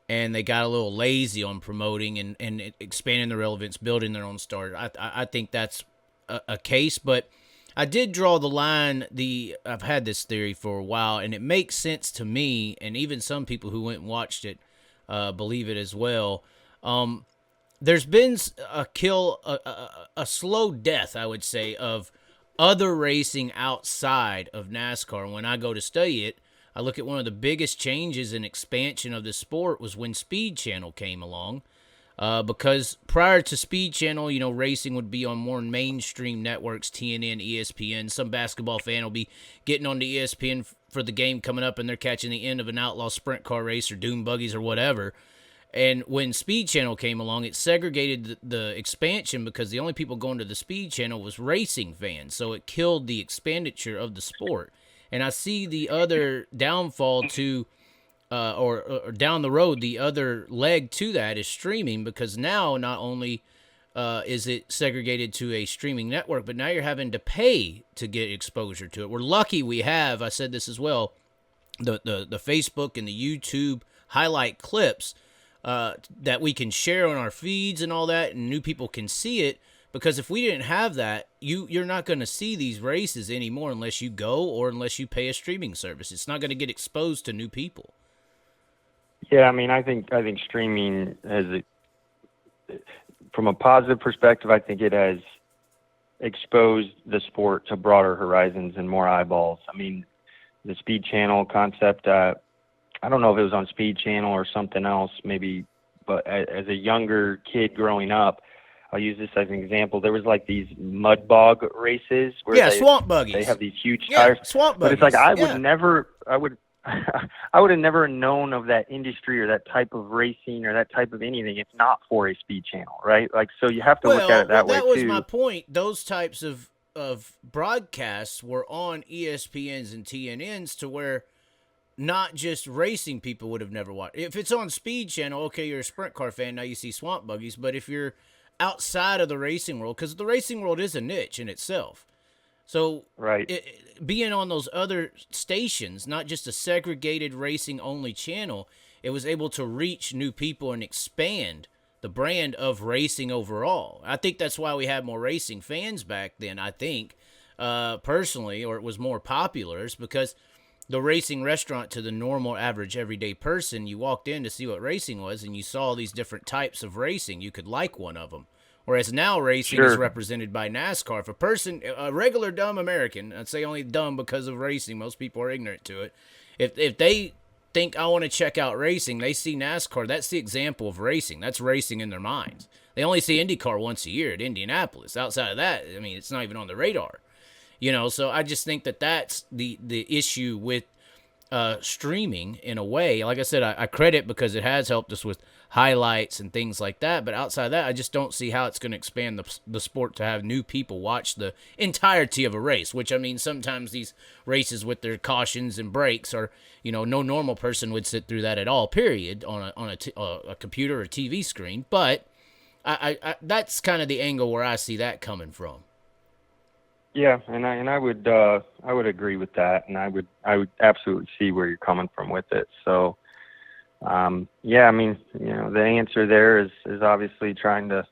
and they got a little lazy on promoting and expanding the relevance, building their own stars. I think that's a case, but I did draw the line. I've had this theory for a while, and it makes sense to me, and even some people who went and watched it believe it as well. There's been a slow death, I would say, of other racing outside of NASCAR. When I go to study it, I look at one of the biggest changes and expansion of the sport was when Speed Channel came along. Because prior to Speed Channel, racing would be on more mainstream networks, TNN, ESPN. Some basketball fan will be getting on the ESPN for the game coming up, and they're catching the end of an outlaw sprint car race or dune buggies or whatever. And when Speed Channel came along, it segregated the expansion, because the only people going to the Speed Channel was racing fans. So it killed the expenditure of the sport. And I see the other downfall to or down the road, the other leg to that is streaming, because now not only is it segregated to a streaming network, but now you're having to pay to get exposure to it. We're lucky we have, I said this as well, the Facebook and the YouTube highlight clips that we can share on our feeds and all that, and new people can see it. Because if we didn't have that, you're not going to see these races anymore unless you go or unless you pay a streaming service. It's not going to get exposed to new people. Yeah, I mean, I think streaming from a positive perspective, I think it has exposed the sport to broader horizons and more eyeballs. I mean, the Speed Channel concept, I don't know if it was on Speed Channel or something else, maybe, but as a younger kid growing up, I'll use this as an example. There was like these mud bog races where swamp buggies. They have these huge tires. Swamp buggies. But it's like I would have never known of that industry or that type of racing or that type of anything if not for a Speed Channel, right? Like, so you have to look at it that way too. That was my point. Those types of broadcasts were on ESPNs and TNNs to where not just racing people would have never watched. If it's on Speed Channel, okay, you're a sprint car fan, now you see swamp buggies. But if you're outside of the racing world, because the racing world is a niche in itself. So being on those other stations, not just a segregated racing-only channel, it was able to reach new people and expand the brand of racing overall. I think that's why we had more racing fans back then, I think, personally, or it was more popular, is because the racing restaurant to the normal, average, everyday person, you walked in to see what racing was, and you saw these different types of racing. You could like one of them. Whereas now racing is represented by NASCAR. If a person, a regular dumb American, I'd say only dumb because of racing, most people are ignorant to it. If they think I want to check out racing, they see NASCAR, that's the example of racing. That's racing in their minds. They only see IndyCar once a year at Indianapolis. Outside of that, I mean, it's not even on the radar. You know, so I just think that that's the issue with streaming in a way. Like I said, I credit because it has helped us with highlights and things like that, but outside of that, I just don't see how it's going to expand the sport to have new people watch the entirety of a race, which, I mean, sometimes these races with their cautions and brakes are, you know, no normal person would sit through that at all, period, on a computer or TV screen, but I that's kind of the angle where I see that coming from. Yeah, and I would agree with that, and I would absolutely see where you're coming from with it. So, yeah, I mean, you know, the answer there is obviously trying to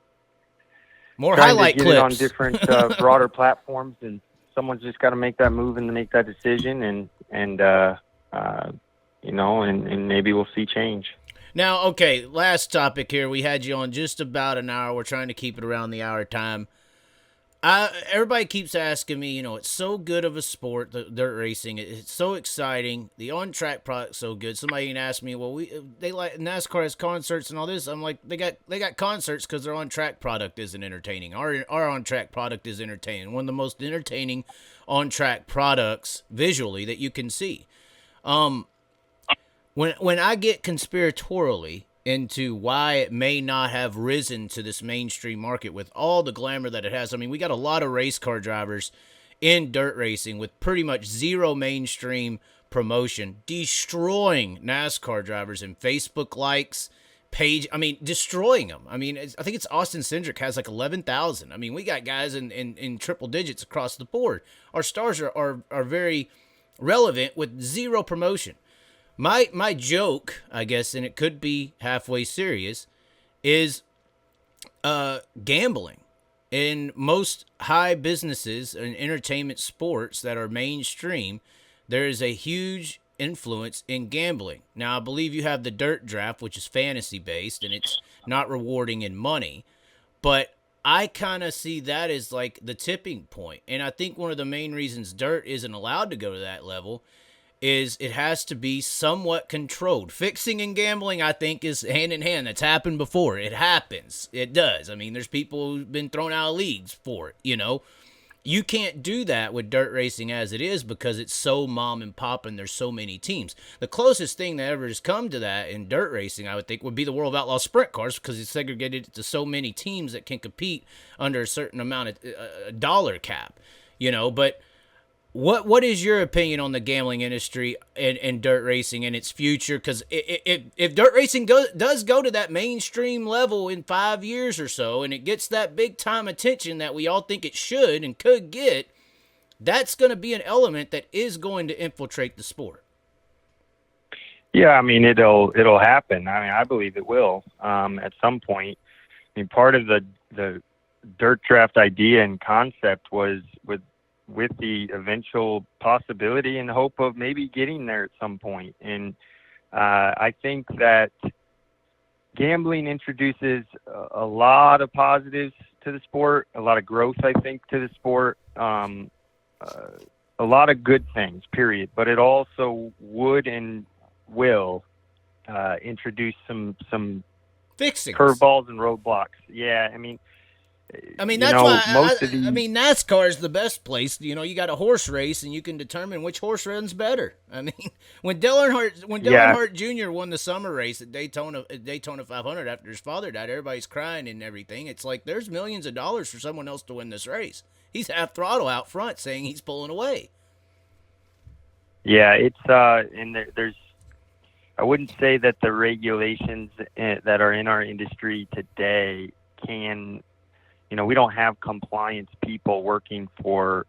highlight get clips it on different broader platforms, and someone's just got to make that move and make that decision, and you know, and maybe we'll see change. Now, okay, last topic here. We had you on just about an hour. We're trying to keep it around the hour time. Everybody keeps asking me, you know, it's so good of a sport, the dirt racing. It's so exciting. The on-track product's so good. Somebody even asked me, well, they like NASCAR has concerts and all this. I'm like, they got concerts because their on-track product isn't entertaining. Our on-track product is entertaining. One of the most entertaining on-track products visually that you can see. When I get conspiratorially into why it may not have risen to this mainstream market with all the glamour that it has. I mean, we got a lot of race car drivers in dirt racing with pretty much zero mainstream promotion, destroying NASCAR drivers in Facebook likes, page. I mean, destroying them. I mean, I think it's Austin Cindric has like 11,000. I mean, we got guys in triple digits across the board. Our stars are very relevant with zero promotion. My joke, I guess, and it could be halfway serious, is gambling. In most high businesses and entertainment sports that are mainstream, there is a huge influence in gambling. Now, I believe you have the dirt draft, which is fantasy-based, and it's not rewarding in money. But I kind of see that as like the tipping point. And I think one of the main reasons dirt isn't allowed to go to that level is it has to be somewhat controlled. Fixing and gambling, I think, is hand in hand. That's happened before. It happens. It does. I mean, there's people who've been thrown out of leagues for it, you know. You can't do that with dirt racing as it is because it's so mom and pop and there's so many teams. The closest thing that ever has come to that in dirt racing, I would think, would be the World of Outlaws sprint cars because it's segregated to so many teams that can compete under a certain amount of dollar cap, you know, but What is your opinion on the gambling industry and dirt racing and its future? Because if dirt racing does go to that mainstream level in 5 years or so, and it gets that big time attention that we all think it should and could get, that's going to be an element that is going to infiltrate the sport. Yeah, I mean it'll happen. I mean, I believe it will at some point. I mean, part of the dirt draft idea and concept was with the eventual possibility and hope of maybe getting there at some point. And I think that gambling introduces a lot of positives to the sport, a lot of growth, I think, to the sport, a lot of good things, period. But it also would and will introduce some fixings, curveballs and roadblocks. Yeah, I mean, that's why NASCAR is the best place. You know, you got a horse race, and you can determine which horse runs better. I mean, when Dale Earnhardt Jr. won the summer race at Daytona 500 after his father died, everybody's crying and everything. It's like there's millions of dollars for someone else to win this race. He's half throttle out front, saying he's pulling away. Yeah, it's and there's. I wouldn't say that the regulations that are in our industry today can, we don't have compliance people working for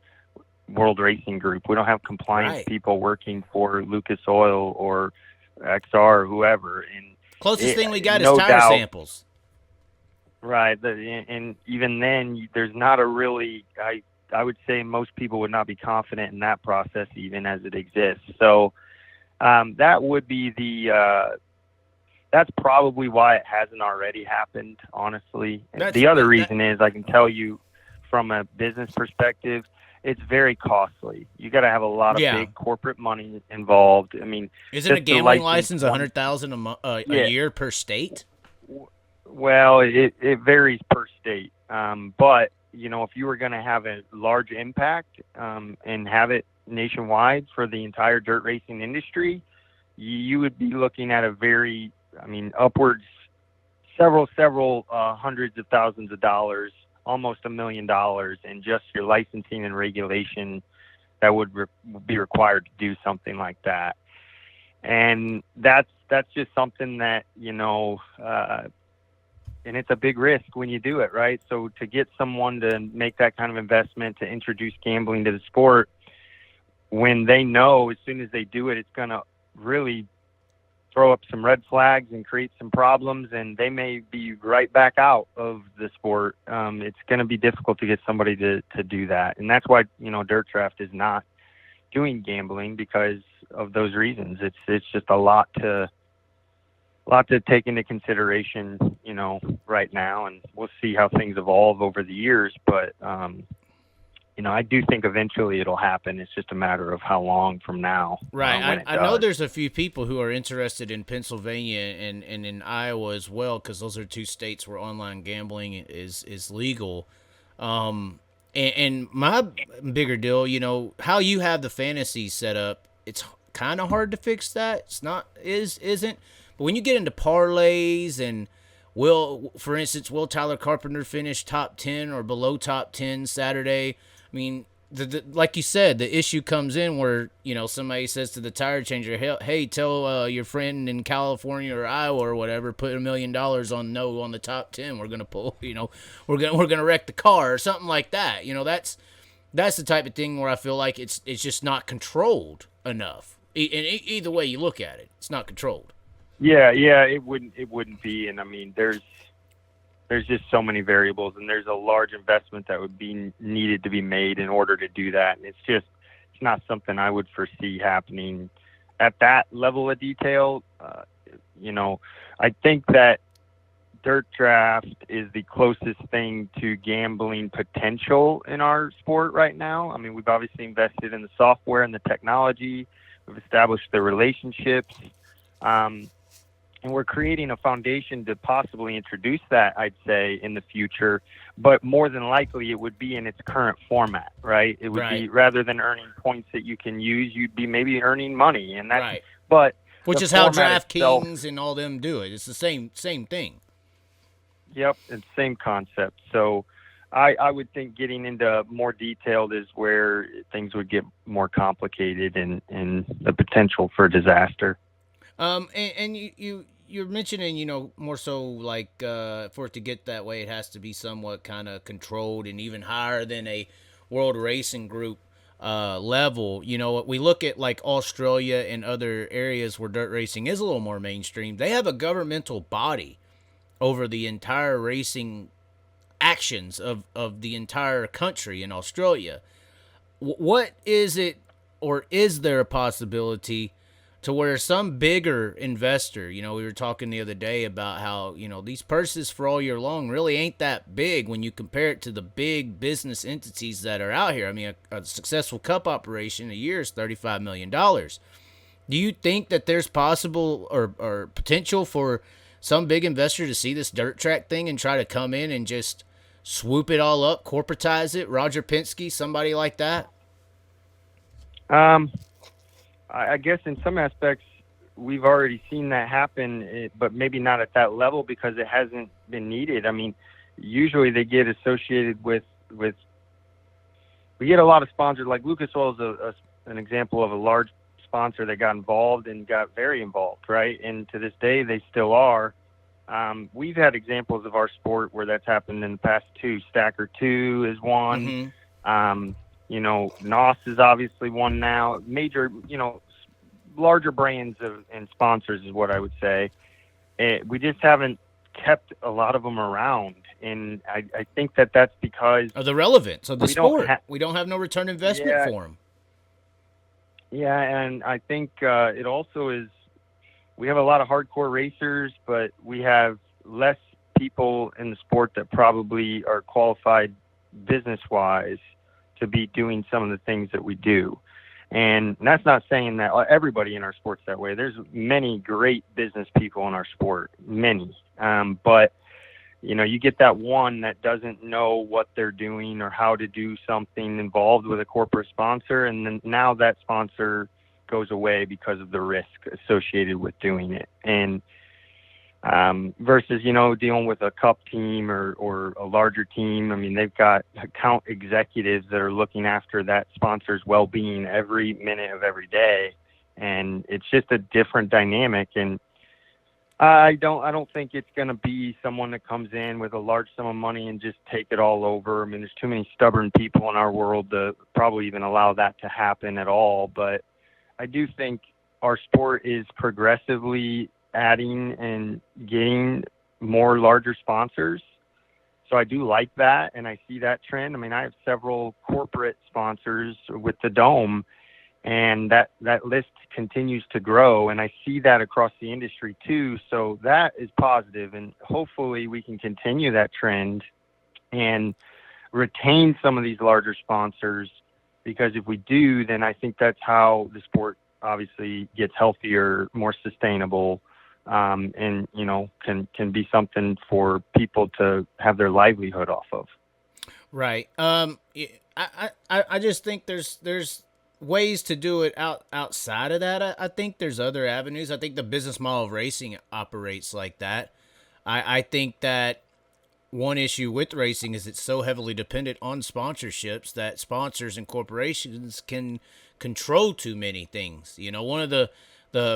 World Racing Group. We don't have compliance people working for Lucas Oil or XR or whoever. And closest thing we got is tire samples. Right. And even then, there's not a really, I would say most people would not be confident in that process even as it exists. So, that would be that's probably why it hasn't already happened, honestly. The other reason is I can tell you from a business perspective, it's very costly. You got to have a lot of big corporate money involved. I mean, isn't a gambling license $100,000 a year per state? Well, it varies per state. But, if you were going to have a large impact and have it nationwide for the entire dirt racing industry, you would be looking at upwards several hundreds of thousands of dollars, almost $1 million in just your licensing and regulation that would be required to do something like that. And that's just something that, and it's a big risk when you do it, right? So to get someone to make that kind of investment to introduce gambling to the sport, when they know as soon as they do it, it's going to really throw up some red flags and create some problems, and they may be right back out of the sport. It's going to be difficult to get somebody to do that. And that's why, Dirt Draft is not doing gambling, because of those reasons. It's just a lot to take into consideration, right now, and we'll see how things evolve over the years. But, I do think eventually it'll happen. It's just a matter of how long from now. Right. I know there's a few people who are interested in Pennsylvania and in Iowa as well, because those are two states where online gambling is legal. And my bigger deal, how you have the fantasy set up, it's kind of hard to fix that. Isn't. But when you get into parlays and for instance, will Tyler Carpenter finish top 10 or below top 10 Saturday? I mean, like you said, the issue comes in where, somebody says to the tire changer, hey, tell your friend in California or Iowa or whatever, put $1 million on the top 10. We're going to pull, we're going to wreck the car or something like that. That's the type of thing where I feel like it's just not controlled enough. And either way you look at it, it's not controlled. Yeah, it wouldn't be. And I mean, there's just so many variables, and there's a large investment that would be needed to be made in order to do that. And it's not something I would foresee happening at that level of detail. I think that Dirt Draft is the closest thing to gambling potential in our sport right now. I mean, we've obviously invested in the software and the technology. We've established the relationships. And we're creating a foundation to possibly introduce that, I'd say, in the future. But more than likely, it would be in its current format, right? It would be, rather than earning points that you can use, you'd be maybe earning money. And that's, right. But which is how DraftKings and all them do it. It's the same thing. Yep, it's the same concept. So I would think getting into more detailed is where things would get more complicated and the potential for disaster. And you're mentioning, more so like for it to get that way, it has to be somewhat kind of controlled and even higher than a World Racing Group level. We look at like Australia and other areas where dirt racing is a little more mainstream. They have a governmental body over the entire racing actions of the entire country in Australia. What is it, or is there a possibility to where some bigger investor, we were talking the other day about how, these purses for all year long really ain't that big when you compare it to the big business entities that are out here. I mean, a successful cup operation a year is $35 million. Do you think that there's possible or potential for some big investor to see this dirt track thing and try to come in and just swoop it all up, corporatize it? Roger Penske, somebody like that? I guess in some aspects we've already seen that happen, but maybe not at that level because it hasn't been needed. I mean, usually they get associated with we get a lot of sponsors. Like Lucas Oil is an example of a large sponsor that got involved and got very involved, right? And to this day, they still are. We've had examples of our sport where that's happened in the past too. Stacker 2 is one. Mm-hmm. NOS is obviously one now. Major, larger brands and sponsors is what I would say. We just haven't kept a lot of them around. And I think that's because of the relevance of the sport. We don't have no return investment for them. Yeah, and I think it also is we have a lot of hardcore racers, but we have less people in the sport that probably are qualified business-wise to be doing some of the things that we do. And that's not saying that everybody in our sport's that way. There's many great business people in our sport, many. But, you get that one that doesn't know what they're doing or how to do something involved with a corporate sponsor. And then now that sponsor goes away because of the risk associated with doing it. And versus, dealing with a cup team or a larger team. I mean, they've got account executives that are looking after that sponsor's well-being every minute of every day. And it's just a different dynamic. And I don't think it's going to be someone that comes in with a large sum of money and just take it all over. I mean, there's too many stubborn people in our world to probably even allow that to happen at all. But I do think our sport is progressively adding and getting more larger sponsors. So I do like that, and I see that trend. I mean, I have several corporate sponsors with the Dome, and that list continues to grow, and I see that across the industry too. So that is positive, and hopefully we can continue that trend and retain some of these larger sponsors, because if we do, then I think that's how the sport obviously gets healthier, more sustainable, and can be something for people to have their livelihood off of. Right. I just think there's ways to do it outside of that. I think there's other avenues. I think the business model of racing operates like that. I think that one issue with racing is it's so heavily dependent on sponsorships that sponsors and corporations can control too many things. One of the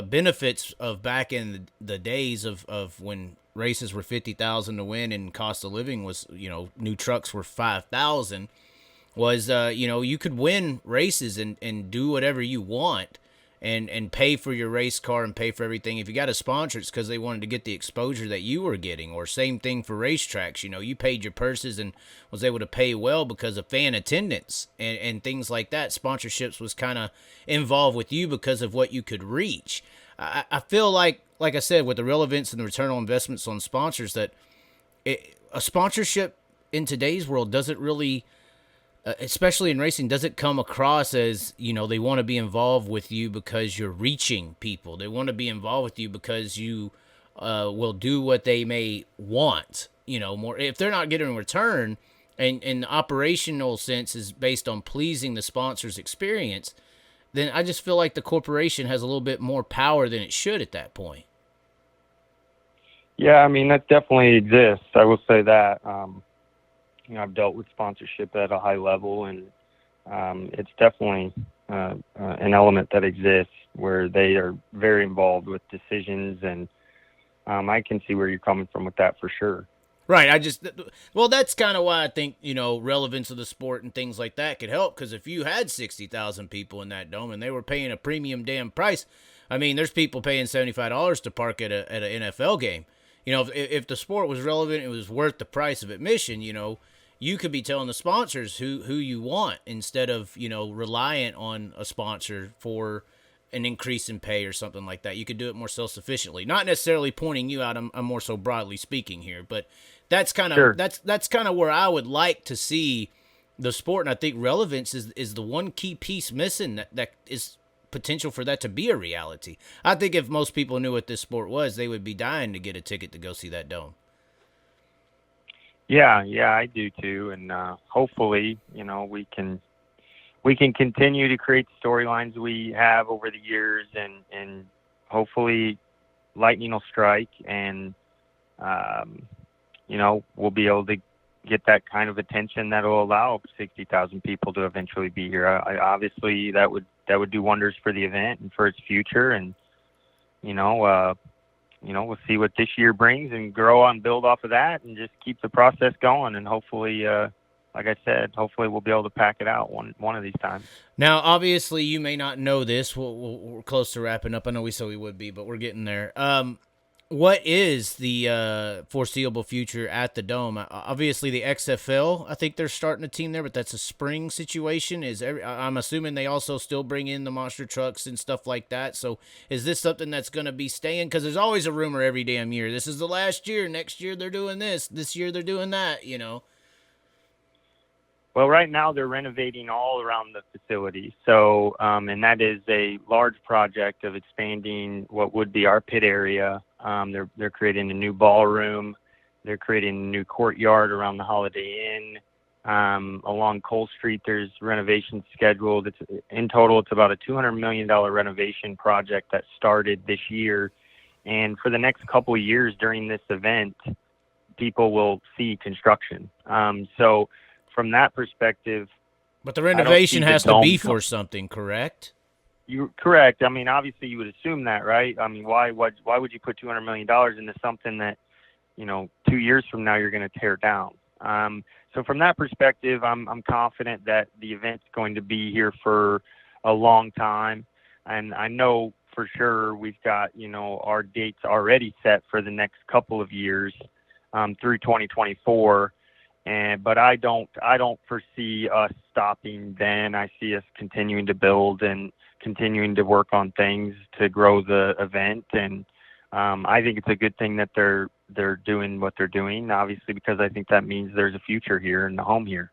benefits of back in the days of when races were $50,000 to win and cost of living was, new trucks were $5,000, was, you could win races and do whatever you want and pay for your race car and pay for everything. If you got a sponsor, it's because they wanted to get the exposure that you were getting. Or same thing for racetracks. You paid your purses and was able to pay well because of fan attendance and things like that. Sponsorships was kind of involved with you because of what you could reach. I feel like I said, with the relevance and the return on investments on sponsors, that a sponsorship in today's world doesn't really, especially in racing, doesn't come across as, they want to be involved with you because you're reaching people. They want to be involved with you because you will do what they may want, more. If they're not getting a return, and the operational sense is based on pleasing the sponsor's experience, then I just feel like the corporation has a little bit more power than it should at that point. Yeah, I mean, that definitely exists. I will say that. I've dealt with sponsorship at a high level, and it's definitely an element that exists where they are very involved with decisions, and I can see where you're coming from with that for sure. Right. That's kind of why I think, relevance of the sport and things like that could help, because if you had 60,000 people in that dome and they were paying a premium damn price, I mean, there's people paying $75 to park at an NFL game. if the sport was relevant, it was worth the price of admission, you could be telling the sponsors who you want instead of, reliant on a sponsor for an increase in pay or something like that. You could do it more self-sufficiently. Not necessarily pointing you out. I'm more so broadly speaking here, but that's kind of that's kind of where I would like to see the sport, and I think relevance is the one key piece missing that is potential for that to be a reality. I think if most people knew what this sport was, they would be dying to get a ticket to go see that dome. Yeah, I do too, and hopefully, we can continue to create storylines we have over the years, and hopefully lightning will strike, and we'll be able to get that kind of attention that will allow 60,000 people to eventually be here. Obviously, that would do wonders for the event and for its future, and we'll see what this year brings and grow and build off of that, and just keep the process going, and hopefully. Like I said, hopefully we'll be able to pack it out one of these times. Now, obviously, you may not know this. We're close to wrapping up. I know we said we would be, but we're getting there. What is the foreseeable future at the Dome? Obviously, the XFL, I think they're starting a team there, but that's a spring situation. I'm assuming they also still bring in the monster trucks and stuff like that. So is this something that's going to be staying? Because there's always a rumor every damn year. This is the last year. Next year they're doing this. This year they're doing that, Well, right now they're renovating all around the facility. So, and that is a large project of expanding what would be our pit area. They're creating a new ballroom. They're creating a new courtyard around the Holiday Inn. Along Cole Street, there's renovations scheduled. In total, it's about a $200 million renovation project that started this year. And for the next couple of years during this event, people will see construction. So from that perspective, but the renovation has to be for something, correct? You're correct. I mean, obviously you would assume that, right? I mean, why would you put $200 million into something that, 2 years from now you're going to tear down? So from that perspective, I'm confident that the event's going to be here for a long time. And I know for sure we've got, our dates already set for the next couple of years, through 2024. But I don't foresee us stopping then. I see us continuing to build and continuing to work on things to grow the event. And I think it's a good thing that they're doing what they're doing, obviously, because I think that means there's a future here and a home here.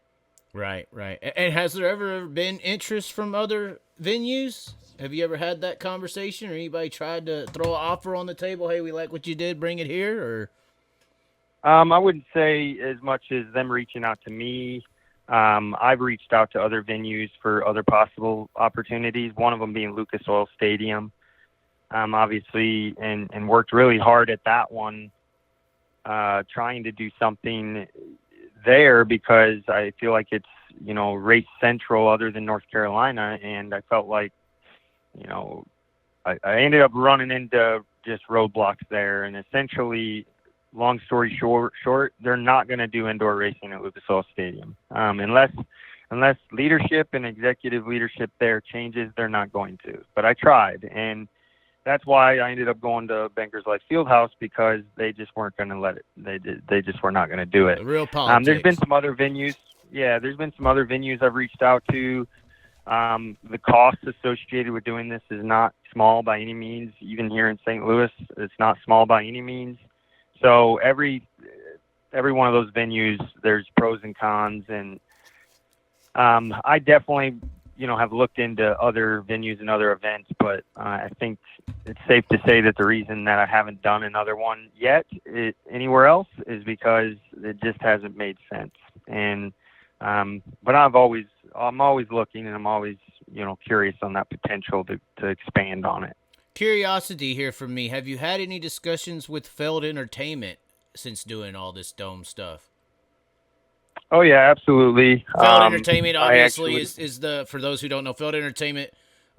Right. And has there ever been interest from other venues? Have you ever had that conversation, or anybody tried to throw an offer on the table? Hey, we like what you did, bring it here, or? I wouldn't say as much as them reaching out to me. I've reached out to other venues for other possible opportunities, one of them being Lucas Oil Stadium, obviously, and worked really hard at that one, trying to do something there because I feel like it's, race central other than North Carolina, and I felt like, I ended up running into just roadblocks there, and essentially, long story short, they're not going to do indoor racing at Lucas Oil Stadium. Unless leadership and executive leadership there changes, they're not going to. But I tried, and that's why I ended up going to Bankers Life Fieldhouse, because they just weren't going to let it. They just were not going to do it. The real politics. There's been some other venues. Yeah, there's been some other venues I've reached out to. The cost associated with doing this is not small by any means. Even here in St. Louis, it's not small by any means. So every one of those venues, there's pros and cons, and I definitely, have looked into other venues and other events, but I think it's safe to say that the reason that I haven't done another one yet anywhere else is because it just hasn't made sense. And but I'm always looking, and I'm always curious on that potential to expand on it. Curiosity here from me. Have you had any discussions with Feld Entertainment since doing all this Dome stuff? Oh yeah, absolutely. Feld Entertainment obviously is the, for those who don't know, Feld Entertainment,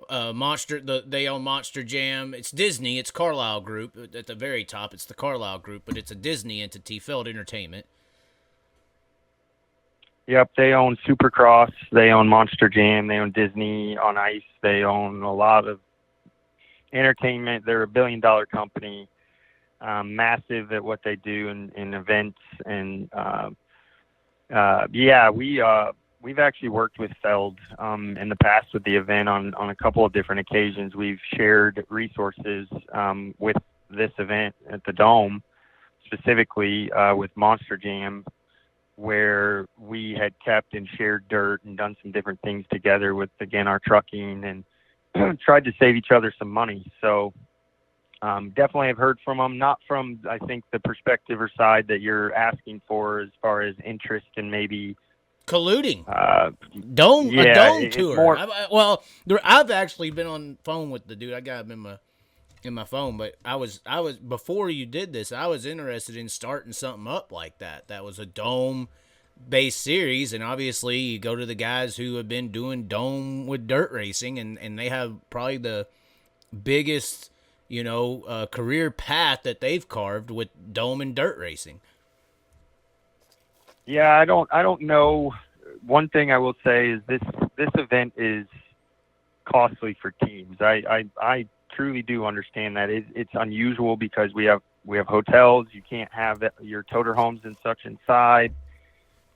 they own Monster Jam. It's Disney. It's Carlisle Group at the very top. It's the Carlisle Group, but it's a Disney entity. Feld Entertainment. Yep, they own Supercross. They own Monster Jam. They own Disney on Ice. They own a lot of entertainment. They're $1 billion company. massive at what they do in events. And we've actually worked with Feld in the past with the event on a couple of different occasions. We've shared resources with this event at the Dome, specifically with Monster Jam, where we had kept and shared dirt and done some different things together with, again, our trucking, and tried to save each other some money. So definitely have heard from them, not from, I think, the perspective or side that you're asking for as far as interest in maybe colluding. A yeah, dome tour. More, I've actually been on phone with the dude. I got him in my phone, but I was before you did this, I was interested in starting something up like that. That was a dome based series, and obviously you go to the guys who have been doing dome with dirt racing, and they have probably the biggest, career path that they've carved with dome and dirt racing. Yeah, I don't know. One thing I will say is this event is costly for teams. I truly do understand that. It's unusual because we have hotels. You can't have your toter homes and such inside.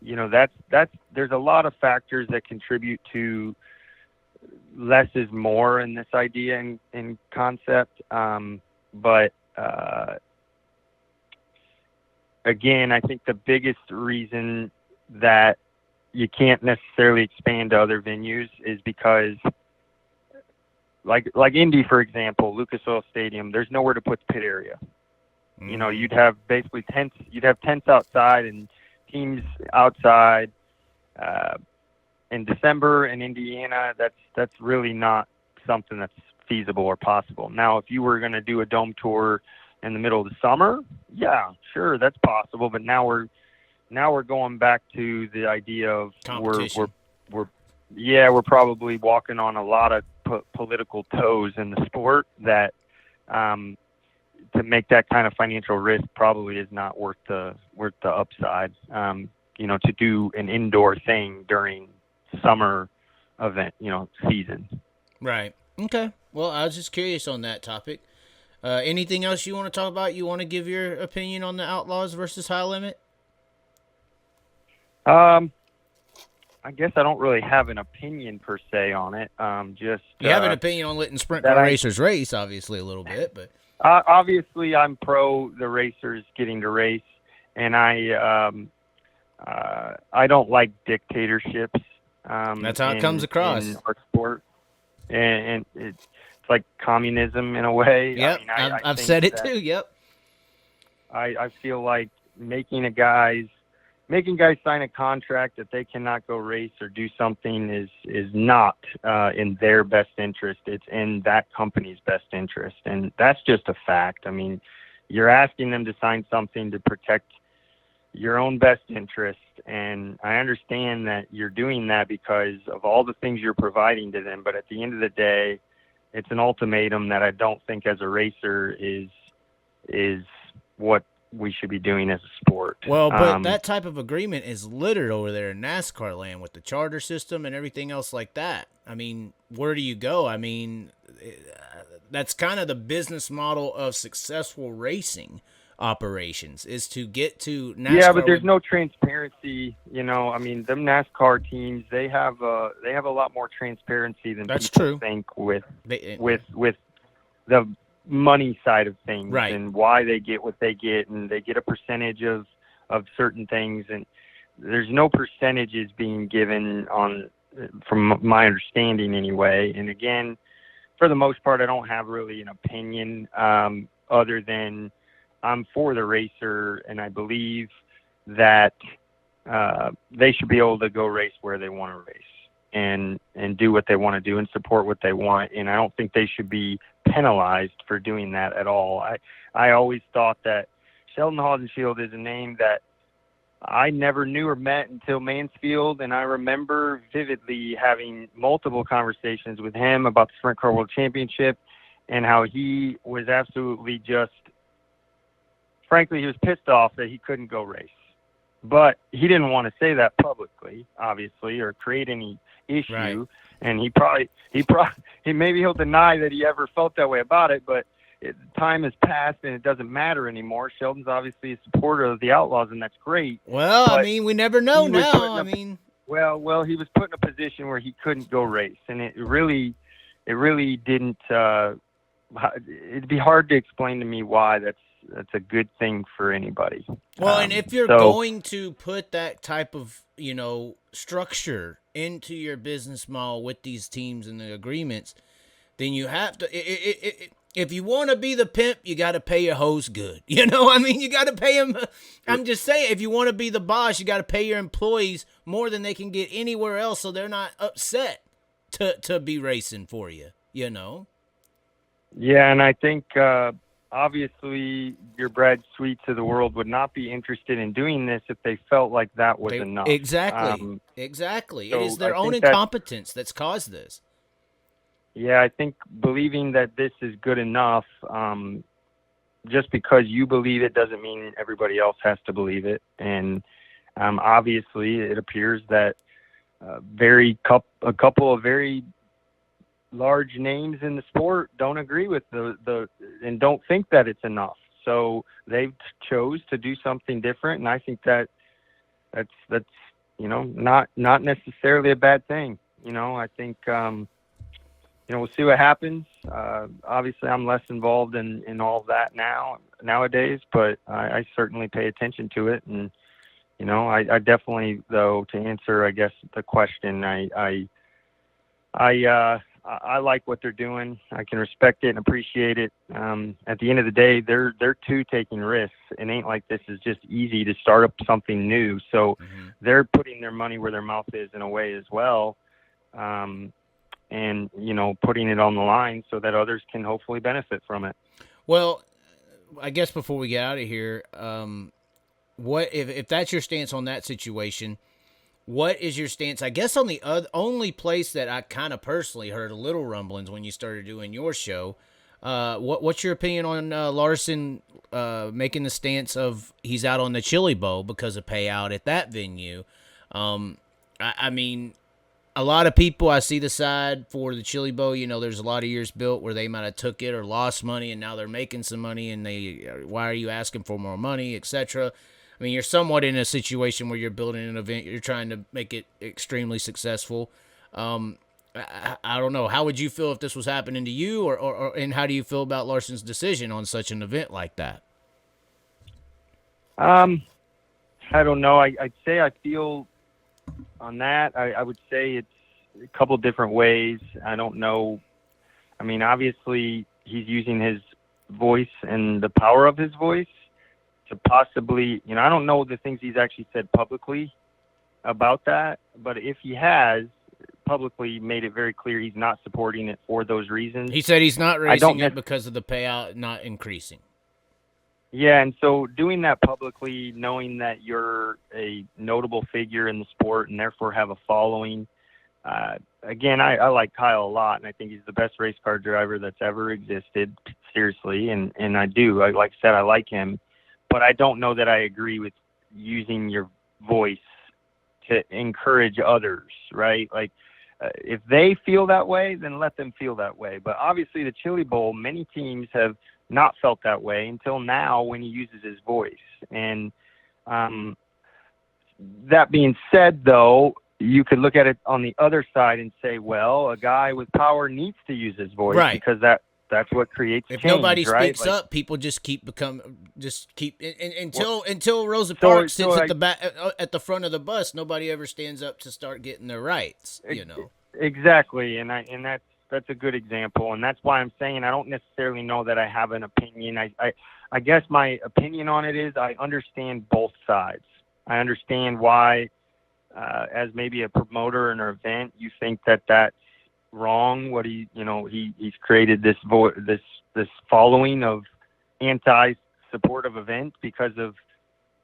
There's a lot of factors that contribute to less is more in this idea and concept. But again, I think the biggest reason that you can't necessarily expand to other venues is because, like Indy, for example, Lucas Oil Stadium, there's nowhere to put the pit area. Mm. You'd have basically tents. You'd have tents outside and teams outside. In December in Indiana, that's really not something that's feasible or possible. Now, if you were going to do a dome tour in the middle of the summer, yeah, sure, that's possible. But now we're going back to the idea of we're probably walking on a lot of political toes in the sport that to make that kind of financial risk probably is not worth the upside. To do an indoor thing during summer event, season. Right. Okay. Well, I was just curious on that topic. Anything else you want to talk about? You want to give your opinion on the Outlaws versus High Limit? I guess I don't really have an opinion per se on it. You have an opinion on letting sprint car racers race, obviously a little bit, but obviously I'm pro the racers getting to race, and I don't like dictatorships. That's how it comes across in our sport, and it's like communism in a way. Yep, I've said it too. Yep. I feel like making guys sign a contract that they cannot go race or do something is not in their best interest. It's in that company's best interest, and that's just a fact. I mean, you're asking them to sign something to protect your own best interest, and I understand that you're doing that because of all the things you're providing to them, but at the end of the day, it's an ultimatum that I don't think as a racer is what we should be doing as a sport. Well, but that type of agreement is littered over there in NASCAR land with the charter system and everything else like that. I mean, where do you go? I mean, that's kind of the business model of successful racing operations, is to get to NASCAR. Yeah, but there's no transparency. I mean, them NASCAR teams, they have a lot more transparency than people think with the money side of things, right, and why they get what they get, and they get a percentage of certain things, and there's no percentages being given on, from my understanding anyway. And again, for the most part, I don't have really an opinion other than I'm for the racer, and I believe that they should be able to go race where they want to race and do what they want to do and support what they want. And I don't think they should be penalized for doing that at all. I always thought that Sheldon Haudenschild is a name that I never knew or met until Mansfield, and I remember vividly having multiple conversations with him about the Sprint Car World Championship and how he was absolutely just, frankly, he was pissed off that he couldn't go race. But he didn't want to say that publicly, obviously, or create any issue. Right. And he maybe he'll deny that he ever felt that way about it, but time has passed and it doesn't matter anymore. Sheldon's obviously a supporter of the Outlaws, and that's great. Well, But I mean, we never know now. I mean, well, he was put in a position where he couldn't go race, and it really didn't. It'd be hard to explain to me why that's a good thing for anybody. Well, and if you're going to put that type of, structure into your business model with these teams and the agreements, then you have to. If you want to be the pimp, you got to pay your host good. You got to pay them. I'm just saying, if you want to be the boss, you got to pay your employees more than they can get anywhere else, so they're not upset to be racing for you. Yeah, and I think obviously your Brad Sweets of the world would not be interested in doing this if they felt like that was enough. Exactly. Exactly. So it is their own incompetence that's caused this. Yeah, I think believing that this is good enough, just because you believe it doesn't mean everybody else has to believe it. And obviously it appears that a couple of very large names in the sport don't agree with and don't think that it's enough. So they've chose to do something different, and I think that's not necessarily a bad thing. I think we'll see what happens. Obviously I'm less involved in all of that nowadays, but I certainly pay attention to it. And I definitely, though, to answer I guess the question, I like what they're doing. I can respect it and appreciate it. At the end of the day, they're too taking risks. It ain't like this is just easy to start up something new. So they're putting their money where their mouth is in a way as well. And, putting it on the line so that others can hopefully benefit from it. Well, I guess before we get out of here, what if that's your stance on that situation? What is your stance, I guess, on the only place that I kind of personally heard a little rumblings when you started doing your show? What's your opinion on Larson making the stance of he's out on the Chili Bowl because of payout at that venue? I mean, a lot of people, I see the side for the Chili Bowl. There's a lot of years built where they might have took it or lost money, and now they're making some money, and why are you asking for more money, etc. I mean, you're somewhat in a situation where you're building an event. You're trying to make it extremely successful. I don't know. How would you feel if this was happening to you, and how do you feel about Larson's decision on such an event like that? I don't know. I'd say I feel on that. I would say it's a couple different ways. I don't know. I mean, obviously, he's using his voice and the power of his voice to possibly, I don't know the things he's actually said publicly about that, but if he has publicly made it very clear he's not supporting it for those reasons. He said he's not racing it because of the payout not increasing. Yeah, and so doing that publicly, knowing that you're a notable figure in the sport and therefore have a following, again, I like Kyle a lot, and I think he's the best race car driver that's ever existed, seriously, and I do. Like I said, I like him. But I don't know that I agree with using your voice to encourage others, right? Like, if they feel that way, then let them feel that way. But obviously the Chili Bowl, many teams have not felt that way until now when he uses his voice. And that being said, though, you could look at it on the other side and say, well, a guy with power needs to use his voice, right? Because that's what creates change, nobody right? speaks up, people just keep until Rosa Parks sits at the back at the front of the bus. Nobody ever stands up to start getting their rights. Exactly, and that's a good example, and that's why I'm saying I don't necessarily know that I have an opinion. I guess my opinion on it is I understand both sides. I understand why, as maybe a promoter in an event, you think that that's wrong. What he's created this following of anti-supportive events because of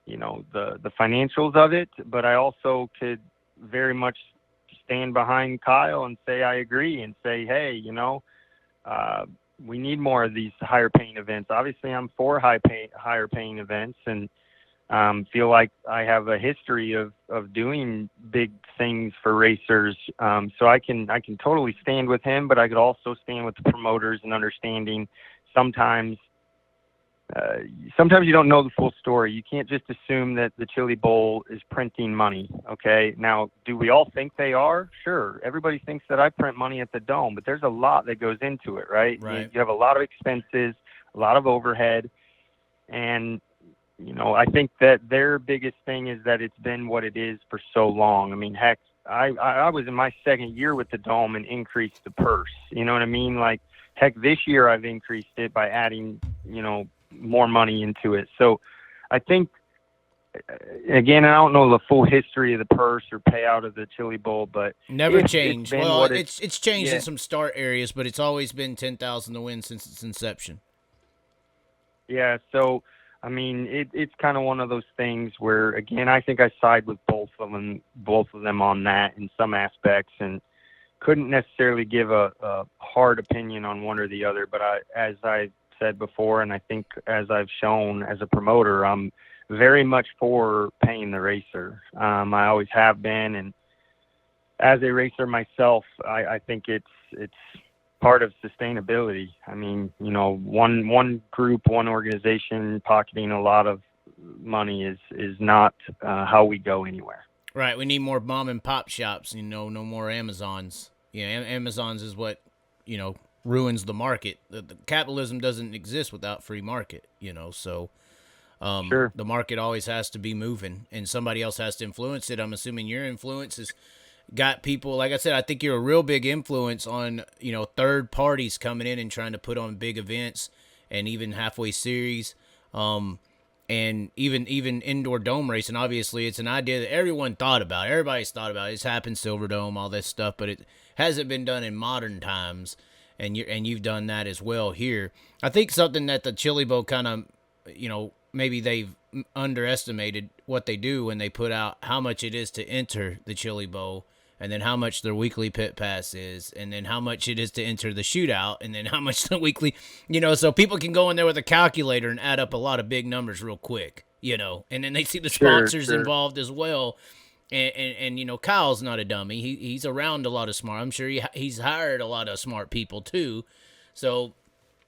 the financials of it. But I also could very much stand behind Kyle and say I agree and say, hey, we need more of these higher paying events. Obviously, I'm for higher paying events, and feel like I have a history of doing big things for racers. So I can totally stand with him, but I could also stand with the promoters and understanding sometimes you don't know the full story. You can't just assume that the Chili Bowl is printing money, okay? Now, do we all think they are? Sure. Everybody thinks that I print money at the Dome, but there's a lot that goes into it, right? Right. You have a lot of expenses, a lot of overhead, and, I think that their biggest thing is that it's been what it is for so long. I mean, heck, I was in my second year with the Dome and increased the purse. You know what I mean? Like, heck, this year I've increased it by adding, more money into it. So I think, again, I don't know the full history of the purse or payout of the Chili Bowl, but never changed. Well, it's changed yeah. in some start areas, but it's always been 10,000 to win since its inception. Yeah. So, I mean, it's kind of one of those things where, again, I think I side with both of them on that in some aspects, and couldn't necessarily give a hard opinion on one or the other. But as I said before, and I think as I've shown as a promoter, I'm very much for paying the racer. I always have been, and as a racer myself, I think it's part of sustainability. I mean, one group, one organization pocketing a lot of money is not how we go anywhere. Right. We need more mom and pop shops. No more Amazons. Amazons is what ruins the market. The capitalism doesn't exist without free market, so Sure. The market always has to be moving, and somebody else has to influence it. I'm assuming your influence has got people, like I said, I think you're a real big influence on, third parties coming in and trying to put on big events and even halfway series, and even indoor dome racing. Obviously, it's an idea that everyone thought about. Everybody's thought about it. It's happened, Silverdome, all this stuff, but it hasn't been done in modern times. And you've done that as well here. I think something that the Chili Bowl kind of, maybe they've underestimated what they do when they put out how much it is to enter the Chili Bowl, and then how much their weekly pit pass is, and then how much it is to enter the shootout, and then how much the weekly, so people can go in there with a calculator and add up a lot of big numbers real quick, and then they see the sponsors Sure. involved as well. And Kyle's not a dummy. He's around a lot of smart. I'm sure he's hired a lot of smart people too. So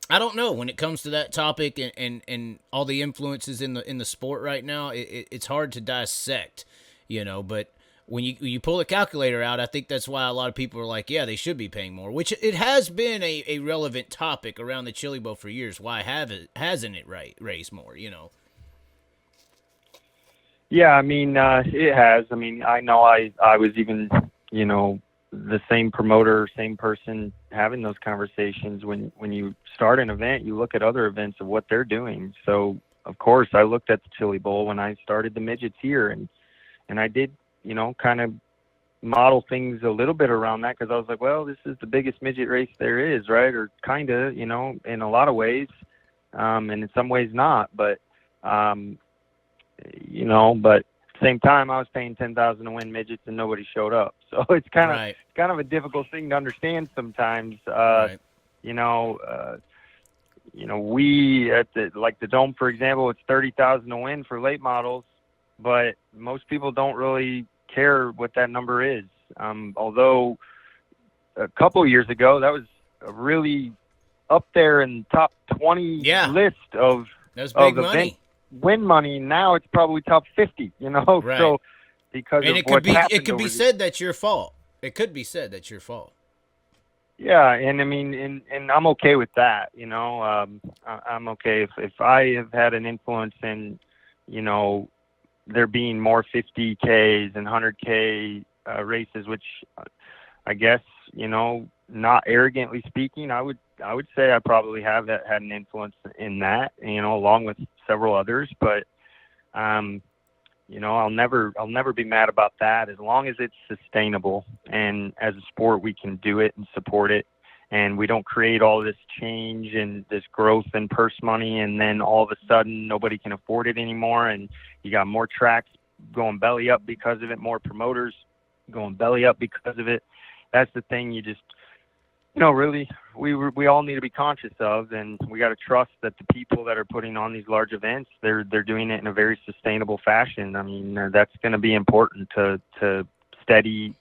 I don't know, when it comes to that topic and all the influences in the sport right now, it's hard to dissect, But when you pull a calculator out, I think that's why a lot of people are like, yeah, they should be paying more. Which it has been a relevant topic around the Chili Bowl for years. Why hasn't it raised more? Yeah, I mean, it has. I mean, I know I was even, the same promoter, same person having those conversations. When you start an event, you look at other events of what they're doing. So, of course, I looked at the Chili Bowl when I started the midgets here, and I did, kind of model things a little bit around that, because I was like, well, this is the biggest midget race there is, right? Or kind of, in a lot of ways, and in some ways not. But but at the same time, I was paying $10,000 to win midgets and nobody showed up. So it's kind of a difficult thing to understand sometimes. Right. We at the Dome, for example, it's $30,000 to win for late models, but most people don't really care what that number is. Although a couple of years ago, that was a really up there in top 20 list of that's big money. Event win money. Now it's probably top 50, Right. So because and of it could be happened said that's your fault. It could be said that's your fault. Yeah, and I mean, and I'm okay with that. I'm okay if I have had an influence in, there being more 50Ks and 100K races, which I guess, not arrogantly speaking, I would say I probably have had an influence in that, along with several others. But, I'll never be mad about that as long as it's sustainable. And as a sport, we can do it and support it. And we don't create all this change and this growth in purse money, and then all of a sudden nobody can afford it anymore. And you got more tracks going belly up because of it, more promoters going belly up because of it. That's the thing you just, really, we all need to be conscious of, and we got to trust that the people that are putting on these large events, they're doing it in a very sustainable fashion. I mean, that's going to be important to steady,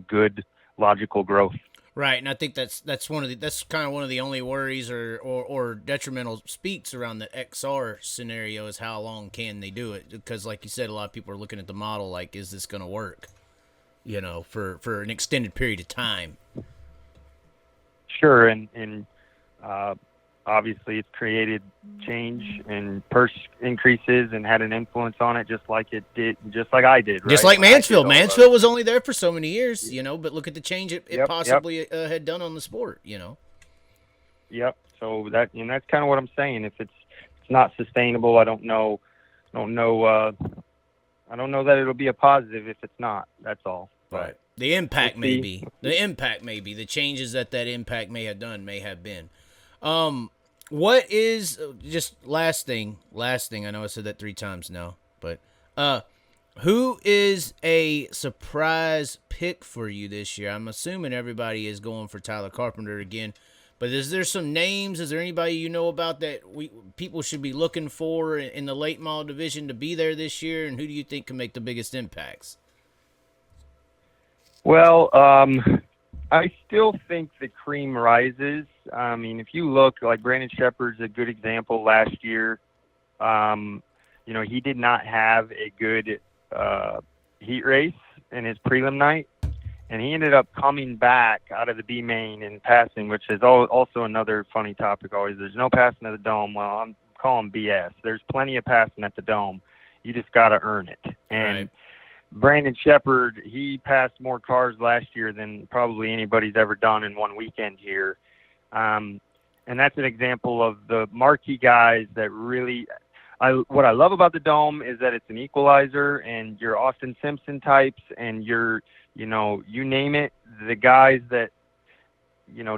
good, logical growth. Right, and I think that's kind of one of the only worries or detrimental speaks around the XR scenario is how long can they do it? Because like you said, a lot of people are looking at the model like, is this going to work? For an extended period of time. Sure, and obviously it's created change and purse increases and had an influence on it, just like I did. Right? Just like Mansfield. Mansfield was only there for so many years, but look at the change it possibly had done on the sport. Yep. So that's kind of what I'm saying. If it's not sustainable, I don't know. I don't know that it'll be a positive if it's not. That's all. Right. The impact may be. The changes that impact may have done may have been. What is, just last thing, I know I said that 3 times now, but who is a surprise pick for you this year? I'm assuming everybody is going for Tyler Carpenter again, but is there some names? Is there anybody you know about that people should be looking for in the late model division to be there this year, and who do you think can make the biggest impacts? Well, I still think the cream rises. I mean, if you look, like Brandon Shepard's a good example last year. He did not have a good heat race in his prelim night, and he ended up coming back out of the B main and passing, which is also another funny topic always. There's no passing at the Dome. Well, I'm calling BS. There's plenty of passing at the Dome. You just got to earn it. And right. Brandon Shepard, he passed more cars last year than probably anybody's ever done in one weekend here. And that's an example of the marquee guys that really what I love about the Dome is that it's an equalizer, and your Austin Simpson types and you name it, the guys that,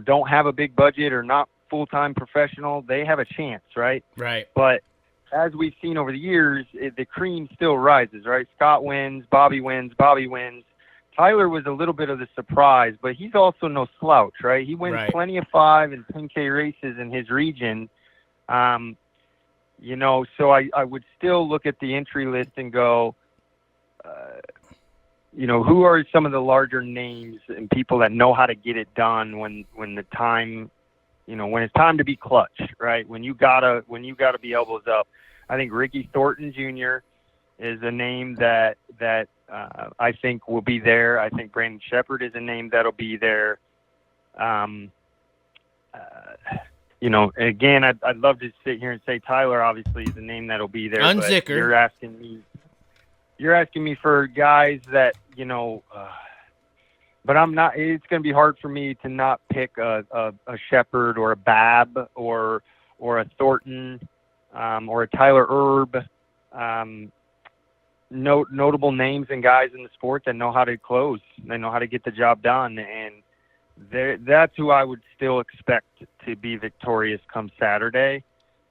don't have a big budget or not full-time professional, they have a chance, right? Right. But as we've seen over the years, the cream still rises, right? Scott wins, Bobby wins. Tyler was a little bit of the surprise, but he's also no slouch, right? He wins plenty of 5 and 10K races in his region. So I would still look at the entry list and go, who are some of the larger names and people that know how to get it done when the time, when it's time to be clutch, right? When you gotta be elbows up. I think Ricky Thornton Jr. is a name that I think will be there. I think Brandon Shepard is a name that'll be there. Again, I'd love to sit here and say Tyler obviously is a name that'll be there. Unzicker. But you're asking me for guys that, but I'm not. It's going to be hard for me to not pick a Shepard or a Babb or a Thornton or a Tyler Erb. Notable names and guys in the sport that know how to close. They know how to get the job done, and that's who I would still expect to be victorious come Saturday.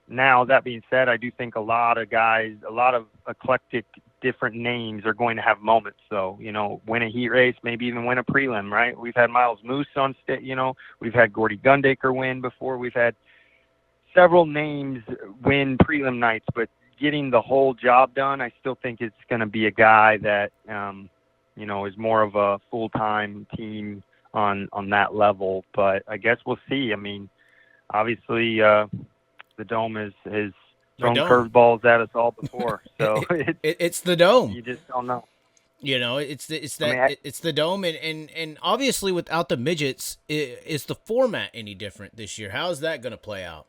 Now, that being said, I do think a lot of guys, a lot of eclectic different names are going to have moments, though. Win a heat race, maybe even win a prelim, right? We've had Miles Moose on we've had Gordy Gundaker win before. We've had several names win prelim nights, but getting the whole job done, I still think it's going to be a guy that, is more of a full-time team on that level. But I guess we'll see. I mean, obviously, the Dome has thrown curveballs at us all before, so it's the Dome. You just don't know. It's the Dome, and obviously without the midgets, is the format any different this year? How is that going to play out?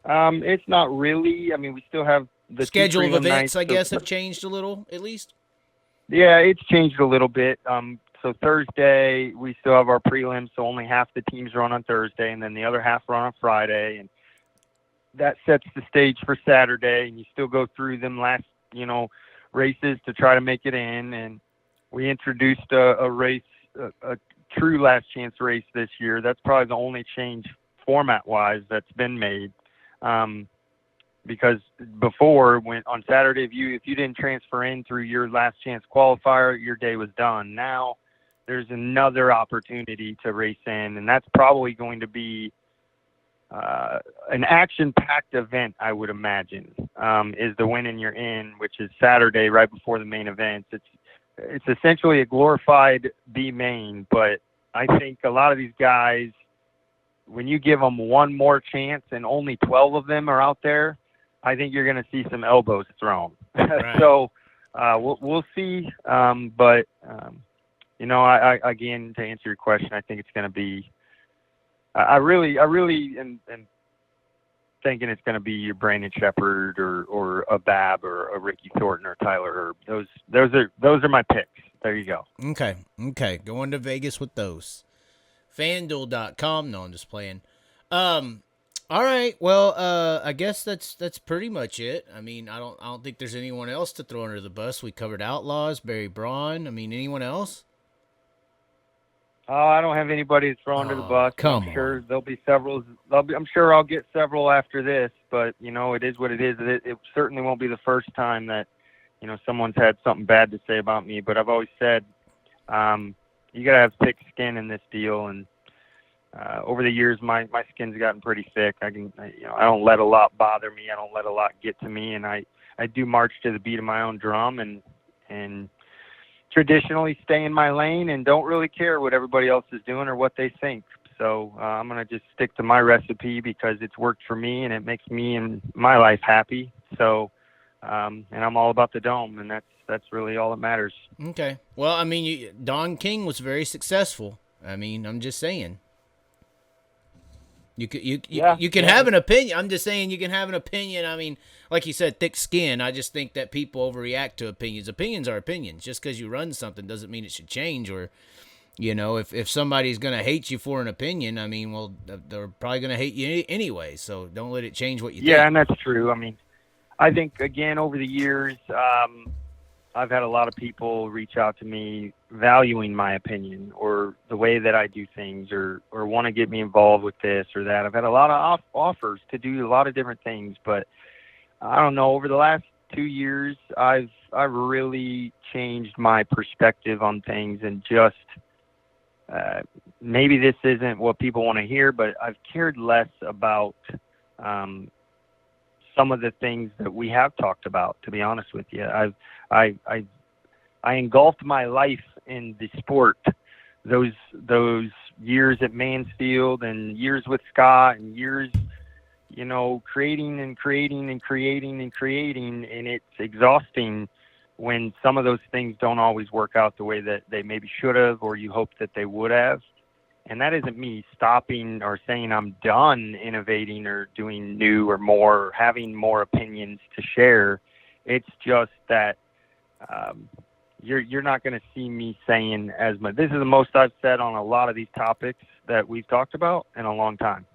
It's not really. I mean, we still have the schedule of events. I guess have changed a little, at least. Yeah, it's changed a little bit. So Thursday we still have our prelims, so only half the teams run on Thursday, and then the other half run on Friday, and that sets the stage for Saturday. And you still go through them last, races to try to make it in. And we introduced a race, a true last chance race this year. That's probably the only change format-wise that's been made. Because before, when on Saturday, if you didn't transfer in through your last chance qualifier, your day was done. Now there's another opportunity to race in, and that's probably going to be an action-packed event, I would imagine, is the Win and You're In, which is Saturday right before the main event. It's essentially a glorified B main, but I think a lot of these guys, when you give them one more chance and only 12 of them are out there, I think you're going to see some elbows thrown. Right. So we'll see. But I again, to answer your question, I think it's going to be. I really am thinking it's going to be your Brandon Shepard or a Bab or a Ricky Thornton or Tyler Herb. Those are my picks. There you go. Okay. Going to Vegas with those. FanDuel.com. No, I'm just playing. All right. Well, I guess that's pretty much it. I mean, I don't think there's anyone else to throw under the bus. We covered Outlaws, Barry Braun. I mean, anyone else? Oh, I don't have anybody to throw under the bus. Come I'm sure on. there'll be several. I'm sure I'll get several after this, but it is what it is. It certainly won't be the first time that someone's had something bad to say about me. But I've always said you gotta have thick skin in this deal, and over the years my skin's gotten pretty thick. I don't let a lot bother me. I don't let a lot get to me, and I do march to the beat of my own drum, and traditionally stay in my lane and don't really care what everybody else is doing or what they think. So I'm going to just stick to my recipe because it's worked for me and it makes me and my life happy. So, and I'm all about the Dome, and that's really all that matters. Okay. Well, I mean, Don King was very successful. I mean, I'm just saying. You can have an opinion. I'm just saying you can have an opinion. I mean, like you said, thick skin. I just think that people overreact to opinions. Opinions are opinions. Just because you run something doesn't mean it should change. Or, if somebody's going to hate you for an opinion, I mean, well, they're probably going to hate you anyway. So don't let it change what you think. Yeah, and that's true. I mean, I think, again, over the years, I've had a lot of people reach out to me valuing my opinion or the way that I do things or want to get me involved with this or that. I've had a lot of offers to do a lot of different things, but I don't know, over the last 2 years, I've really changed my perspective on things and just maybe this isn't what people want to hear, but I've cared less about some of the things that we have talked about, to be honest with you. I engulfed my life in the sport, those years at Mansfield and years with Scott and years, creating, and it's exhausting when some of those things don't always work out the way that they maybe should have or you hope that they would have. And that isn't me stopping or saying I'm done innovating or doing new or more or having more opinions to share. It's just that you're not going to see me saying as much. This is the most I've said on a lot of these topics that we've talked about in a long time.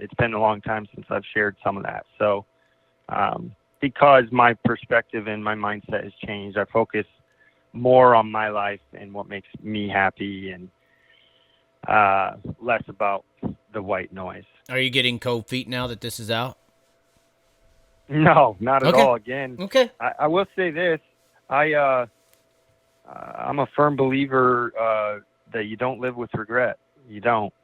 It's been a long time since I've shared some of that. So because my perspective and my mindset has changed, I focus more on my life and what makes me happy and less about the white noise. Are you getting cold feet now that this is out? No, not at all. Again, okay. I will say this: I'm a firm believer that you don't live with regret. You don't.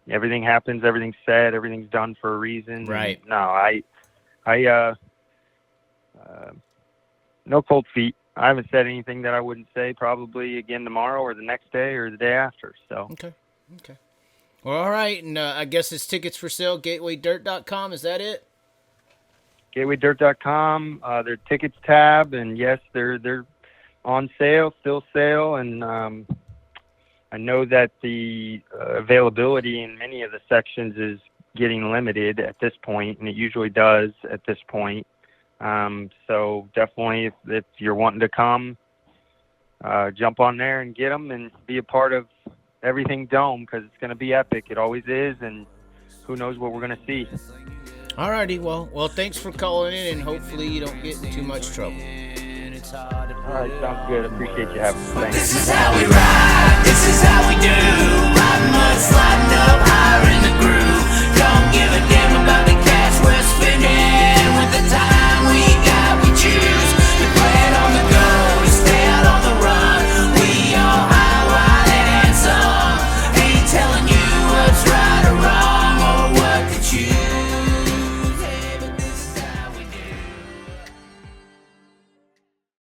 Everything happens. Everything's said. Everything's done for a reason. Right. And no, no cold feet. I haven't said anything that I wouldn't say probably again tomorrow or the next day or the day after. So. Okay. Well, all right. And I guess it's tickets for sale, gatewaydirt.com. Is that it? Gatewaydirt.com. Their tickets tab, and yes, they're on sale, still sale, and I know that the availability in many of the sections is getting limited at this point, and it usually does at this point. So definitely, if you're wanting to come, jump on there and get them and be a part of everything Dome, because it's going to be epic. It always is, and who knows what we're going to see. Alrighty, well, thanks for calling in, and hopefully you don't get in too much trouble. All right, sounds good. Appreciate you having me. Thanks. This is how we ride, this is how we do. Riding mud, sliding up higher in the groove. Don't give a damn.